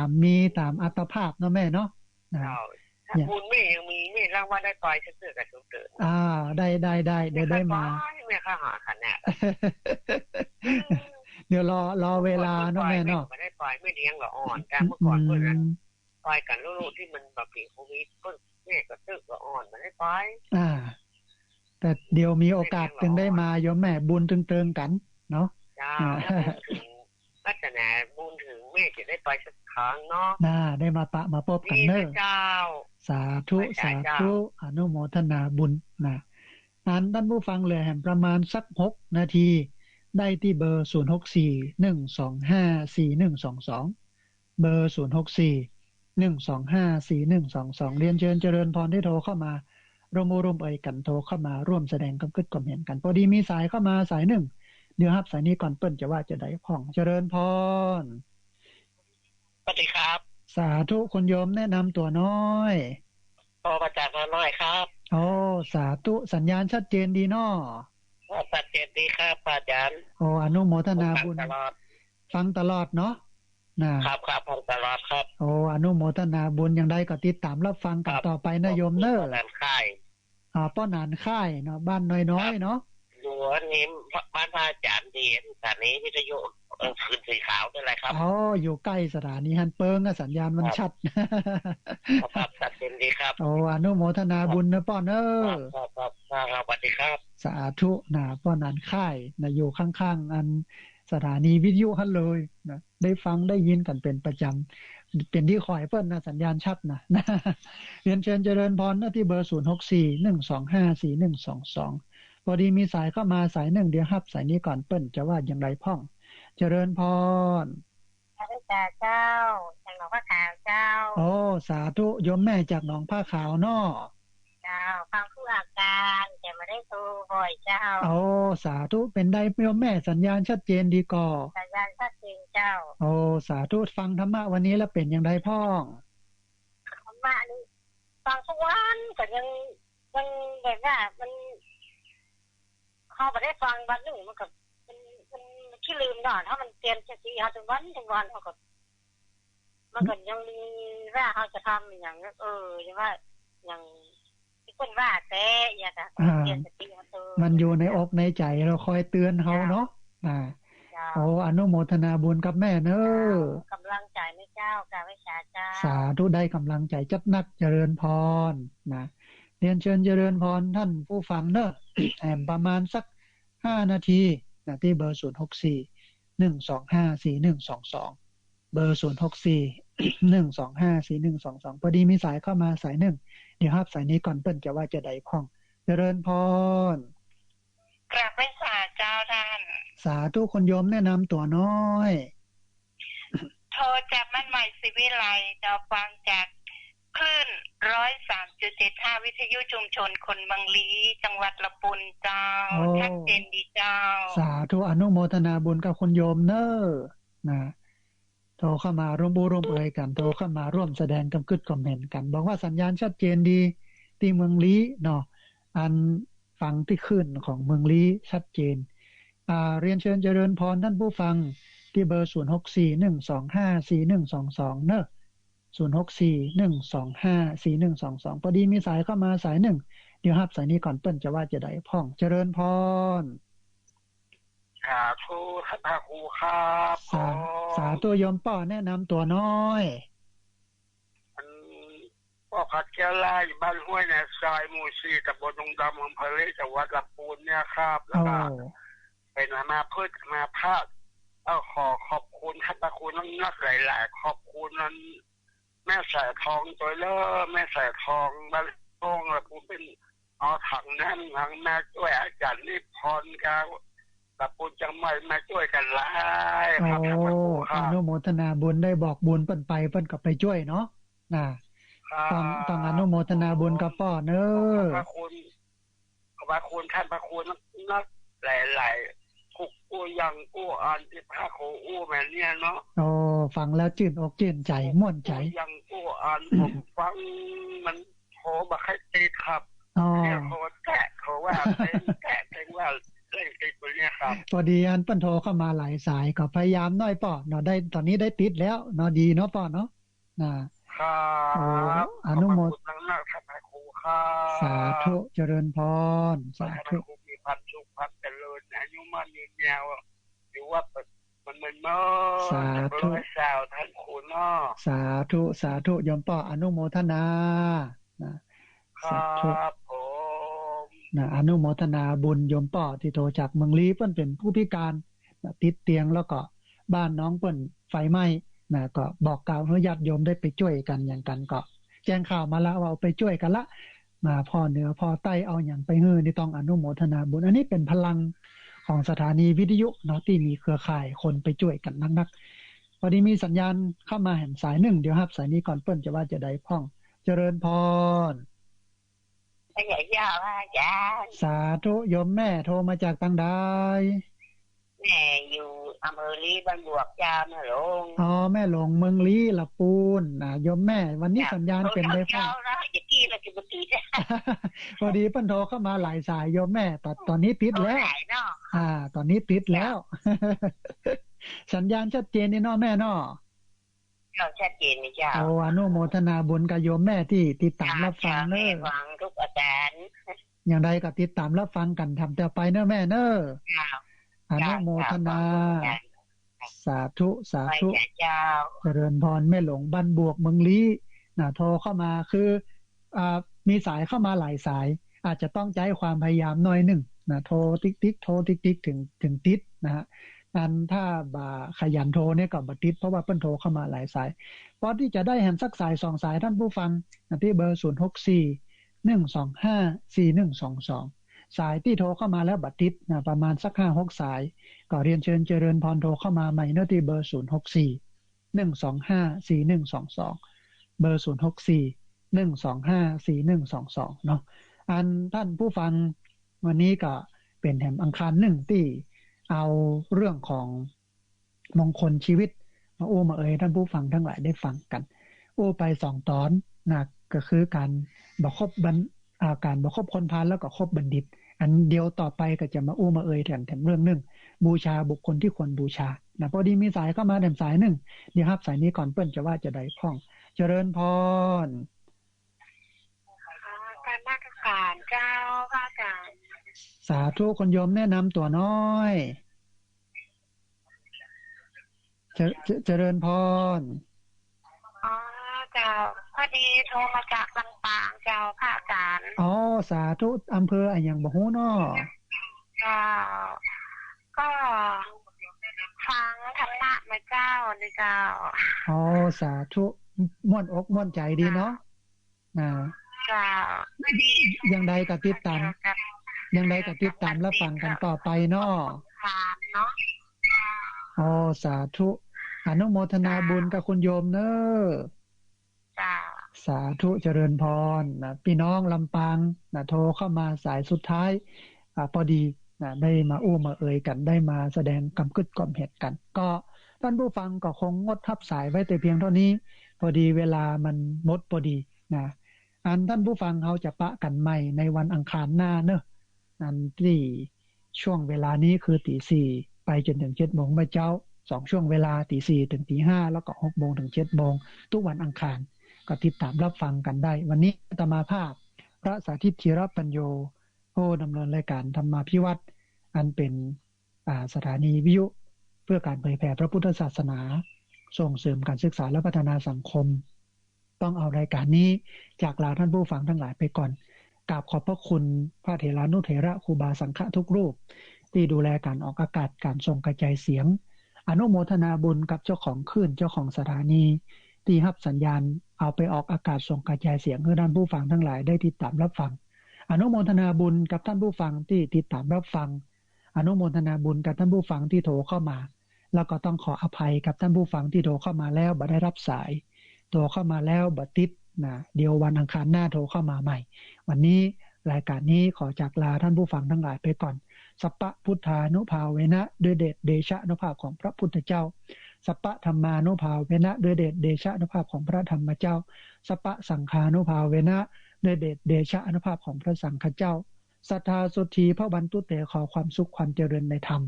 ามมีตามอัตภาพเนาะแม่เนาะเจ้าถ้าบุญแม่ยังมีแม่รางวัลได้ปล่อยซื่อๆกับทุกเดือนได้ได้มาแม่ค่าหาขนาดเดี๋ยวรอเวลาเนาะแม่เนาะไม่ได้ปล่อยไม่เลี้ยงก็อ่อนแต่เมื่อก่อนเพิ่นนั้นปล่อยกันลูกๆที่มันแบบปีโควิดเพิ่นแม่ก็ตึกก็อ่อนไม่ได้ปล่อยแต่เดี๋ยวมีโอกาสถึงได้มาโยมแม่บุญตึงๆกันเนาะจ้าถึงลักษณะบุญถึงแม่จะได้ไปสักครั้งเนาะได้มาปะมาพบกันเด้อเจ้าสาธุอนุโมทนาบุญนะท่านผู้ฟังเหลือแห่งประมาณสัก6นาทีได้ที่เบอร์0641254122เบอร์0641254122เรียนเชิญเจริญพรได้โทรเข้ามาร่วมเอ่ยกันโทรเข้ามาร่วมแสดงความคิดความเห็นกันพอดีมีสายเข้ามาสายหนึ่งเดี๋ยวครับสายนี้ก่อนเปิ้นจะว่าจะได้พ้องเจริญพรสวัสดีครับสาธุคุณโยมแนะนำตัวน้อยอาจารย์น้อยครับโอ้สาธุสัญญาณชัดเจนดีน้อชัดเจนดีครับอาจารย์อนุโมทนาบุญฟังตลอดเนาะครับฟังตลอดครับอนุโมทนาบุญอย่างใดก็ติดตามรับฟังกันต่อไปนะโยมเด้อบ้านค่ายป้อนานค่ายเนาะบ้านน้อยๆเนาะอยู่นี้บ้านอาจารย์ดีสถานีวิทยุคืนสีขาวเป็นไรครับอยู่ใกล้สถานีฮันเปิงสัญญาณมันชัดครับชัดเจนดีครับอนุโมทนาบุญนะป้อนครับสวัสดีครับสาธุป้อนานค่ายอยู่ข้างๆอันสถานีวิทยุฮั่นเลยนะได้ฟังได้ยินกันเป็นประจำเป็นที่คอยเปิ้นสัญญาณชัดนะเรียนเชิญเจริญพรที่เบอร์0641254122พอดีมีสายเข้ามาสายหนึ่งเดี๋ยวรับสายนี้ก่อนเปิ้นจะว่าอย่างไรพ่องเจริญพรพระเจ้าจากหนองผ้าขาวเจ้าสาธุโยมแม่จากหนองผ้าขาวเนาะเจ้าฟังผู้อาการแต่ไม่ได้โทรบ่อยเจ้าสาธุเป็นได้โยมแม่สัญญาณชัดเจนดีก่อสัญญาณชัดเจนเจ้าสาธุฟังธรรมะวันนี้แล้วเป็นอย่างไรพ่องธรรมะนี่ฟังทุกวันก็ยังแบบว่ามันเขาไม่ได้ฟังวันหนึ่งมันก็มันขี้ลืมหน่อยถ้ามันเตรียมจะทีเขาถึงวันเขาก็มันก็ยังมีว่าเขาจะทำอย่างยังว่าอย่างที่คนว่าแต่อย่างเตรียมจะทีเขามันอยู่ในอกในใจเราคอยเตือนเขาเนาะอนุโมทนาบุญกับแม่เนอะกำลังใจนะเจ้ากาวิชาเจ้าสาธุได้กำลังใจจัดนักเจริญพรเรียนเชิญเจริญพรท่านผู้ฟังเนอะประมาณสัก5นาทีที่เบอร์0641254122เบอร์0641254122พอดีมีสายเข้ามาสายหนึ่งเดี๋ยวรับสายนี้ก่อนเปิ้นจะว่าจะได้พ้องเจริญพรกราบไหว้เจ้าท่านสาธุคนโยมแนะนำตัวน้อยโทรจากบ้านใหม่ศิวิไลจะฟังจากคลื่น 103.75 วิทยุชุมชนคนบางลีจังหวัดลำพูนเจ้าชัดเจนดีเจ้าสาธุอนุโมทนาบุญกับคนโยมเนอะโทรเข้ามาร่วมเอ่ยกันโทรเข้ามาร่วมแสดงความคิดความเห็นกันบอกว่าสัญญาณชัดเจนดีที่เมืองลีเนาะอันฟังที่ขึ้นของเมืองลีชัดเจนเรียนเชิญเจริญพรท่านผู้ฟังที่เบอร์0641254122เนอะ0641254122พอดีมีสายเข้ามาสายหนึ่งเดี๋ยวรับสายนี้ก่อนเปิ้นจะว่าจะได้พ้องเจริญพรสาธุพระครูครับสาธุโยมป้อแนะนำตัวน้อยพ่อขัดแก้วไล่บ้านห้วยในซอยหมู่4ตำบลดงดำอำเภอเลจังหวัดลำพูนเนี่ยครับแล้วก็เป็นมาพืชมาภาคขอบคุณท่านพระครูนักหลายๆขอบคุณนั้นแม่สายทองตัวเล่อแม่สายทองบ้านโป่งแล้วผมเป็นถังนั่นถังแม่ช่วยอาจารย์นิพนธ์ครับกับปุญจังไม่มาช่วยกันหลายครับอนุโมทนาบุญได้บอกบุญเปิ้นไปเปิ้นก็ไปช่วยเนาะต้องอนุโมทนาบุญกับป้อเนอะพระคุณข พระคุณท่านพระคุณนักหลายๆกุกกู้ยังกู้อ่านที่พระโคอู้แม่เนี่ยเนาะโอ้ฟังแล้วจื่นอกจื่นใจม่วนใจยังกู้อ่านผมฟังมันโหบ่ค่อยติดครับเนี่ยโหแตะเขาว่าแตะถึงว่าเล่นติดตัวเนี่ยครับพอดีอันเปิ้นโทรเข้ามาหลายสายก็พยายามน้อยป่อเนาะได้ตอนนี้ได้ติดแล้วเนาะดีเนาะป่อเนาะครับอนุโมทนาท่านพระครูครับสาธุเจริญพรสาธุมีความสุขความเจริญอายุมั่นยืนยาวอยู่ว่ามันเนาะสาธุท่านครูเนาะสาธุโยมป่ออนุโมทนาสาธุครับผมอนุโมทนาบุญโยมป่อที่โทรจากเมืองลี้เปิ้นเป็นผู้พิการติดเตียงแล้วก็บ้านน้องเปิ้นไฟไหม้ก็บอกกล่าวให้ญาติโยมได้ไปช่วยกันอย่างกันก็แจ้งข่าวมาแล้วว่าเอาไปช่วยกันละมาพ่อเหนือพ่อใต้เอาอย่างไปฮื้อนี่ต้องอนุโมทนาบุญอันนี้เป็นพลังของสถานีวิทยุเนาะที่มีเครือข่ายคนไปช่วยกันนักๆพอดีมีสัญญาณเข้ามาแห่งสาย1เดี๋ยวครับสายนี้ก่อนเปิ้นจะว่าจะได้พ้องเจริญพรสาธุโยมแม่โทรมาจากทางใดแม่อยู่อำเภอลีบ้านบวกยาวแม่หลงแม่หลงเมืองลีละปูนโยมแม่วันนี้สัญญาณเป็นไงพ่อพอดีเปิ้นโทรเข้ามาหลายสายโยมแม่ตอนนี้ติดแล้วตอนนี้ติดแล้วสัญญาณชัดเจนนี่เนาะแม่เนาะชัดเจนนี่เจ้าอนุโมทนาบุญกับโยมแม่ที่ติดตามรับฟังเด้อฟังทุกอาจารย์อย่างใดก็ติดตามรับฟังกันทำต่อไปเด้อแม่เด้ออนุโมทนาสาธุเจริญพรแม่หลงบ้านบวกเมืองลี้โทรเข้ามาคือมีสายเข้ามาหลายสายอาจจะต้องใช้ความพยายามหน่อยนึงโทรติ๊กโทรติ๊กถึงติดนะฮะอันถ้าบ่ขยันโทรเนี่ยก็บ่ติดเพราะว่าเพิ่นโทรเข้ามาหลายสายพอที่จะได้แฮมสักสาย2สายท่านผู้ฟังที่เบอร์064-125-4122สายที่โทรเข้ามาแล้วบัดติดประมาณสัก 5-6 สายก็เรียนเชิญเจริญพรโทรเข้ามาใหม่ที่เบอร์064-125-4122เบอร์064-125-4122เนาะอันท่านผู้ฟังวันนี้ก็เป็นแห่งอังคาร1ที่เอาเรื่องของมงคลชีวิตมามาท่านผู้ฟังทั้งหลายได้ฟังกันไป2ตอนก็คือการบ่ครบการบ่ครบคนพาลแล้วก็ครบบัณฑิตอันเดียวต่อไปก็จะมามาแถมเรื่องนึงบูชาบุคคลที่ควรบูชาพอดีมีสายเข้ามาแถมสายนึงเดี๋ยวครับสายนี้ก่อนเปิ้นจะว่าจะได้พ้องเจริญพรการมาตรการเจ้าพระอาจารย์สาธุคนโยมแนะนำตัวน้อยเจริญพรเจ้าพอดีโทรมาจากลำปางเจ้าพระอาจารย์สาธุอำเภออย่างบ่ฮู้น้อก็ฟังธรรมะมาเจ้านี่เจ้าสาธุม่วนอกม่วนใจดีเนาะเจ้ายังใดก็ติดตามรับฟังกันต่อไปเนาะสาธุอนุโมทนาบุญกับคุณโยมเน้อสาธุเจริญพรพี่น้องลำปางโทรเข้ามาสายสุดท้ายพอดีได้มามากันได้มาแสดงกำกึดกล่อมเหตุกันก็ท่านผู้ฟังก็คงงดทับสายไว้แต่เพียงเท่านี้พอดีเวลามันหมดพอดีอันท่านผู้ฟังเขาจะปะกันใหม่ในวันอังคารหน้าเนอะอันที่ช่วงเวลานี้คือตี 4ไปจนถึง 7:00 นมื้อเจ้า2ช่วงเวลาตี 4ถึงตี 5แล้วก็ 6:00 นถึง 7:00 นทุกวันอังคารก็ติดตามรับฟังกันได้วันนี้อาตมาภาพพระสาธิตธีรปัญโยผู้ดำเนินรายการธรรมาภิวัตรอันเป็นสถานีวิทยุเพื่อการเผยแผ่พระพุทธศาสนาส่งเสริมการศึกษาและพัฒนาสังคมต้องเอารายการนี้จากลาท่านผู้ฟังทั้งหลายไปก่อนกราบขอบพระคุณพระเถรานุเถระครูบาสังฆทุกรูปที่ดูแลการออกอากาศการส่งกระจายเสียงอนุโมทนาบุญกับเจ้าของคลื่นเจ้าของสถานีที่รับสัญญาณเอาไปออกอากาศส่งกระจายเสียงให้ท่านผู้ฟังทั้งหลายได้ติดตามรับฟังอนุโมทนาบุญกับท่านผู้ฟังที่ติดตามรับฟังอนุโมทนาบุญกับท่านผู้ฟังที่โทรเข้ามาแล้วก็ต้องขออภัยกับท่านผู้ฟังที่โทรเข้ามาแล้วบ่ได้รับสายโทรเข้ามาแล้วบ่ติดเดี๋ยววันอังคารหน้าโทรเข้ามาใหม่วันนี้ รายการนี้ขอจากลาท่านผู้ฟังทั้งหลายไปก่อนสัพพะพุทธานุภาเวนะด้วยเดชเดชะอนุภาพของพระพุทธเจ้าสัพพะธรรมานุภาเวนะด้วยเดชเดชะอนุภาพของพระธรรมเจ้าสัพพะสังฆานุภาเวนะด้วยเดชเดชะอนุภาพของพระสังฆเจ้าศรัทธาสุทธีพระวันตุเตขอความสุขความเจริญในธรรม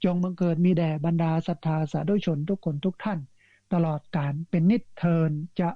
จงบังเกิดมีแด่บรรดาศรัทธาสาธุชนทุกคนทุกท่านตลอดกาลเป็นนิจเทินจะ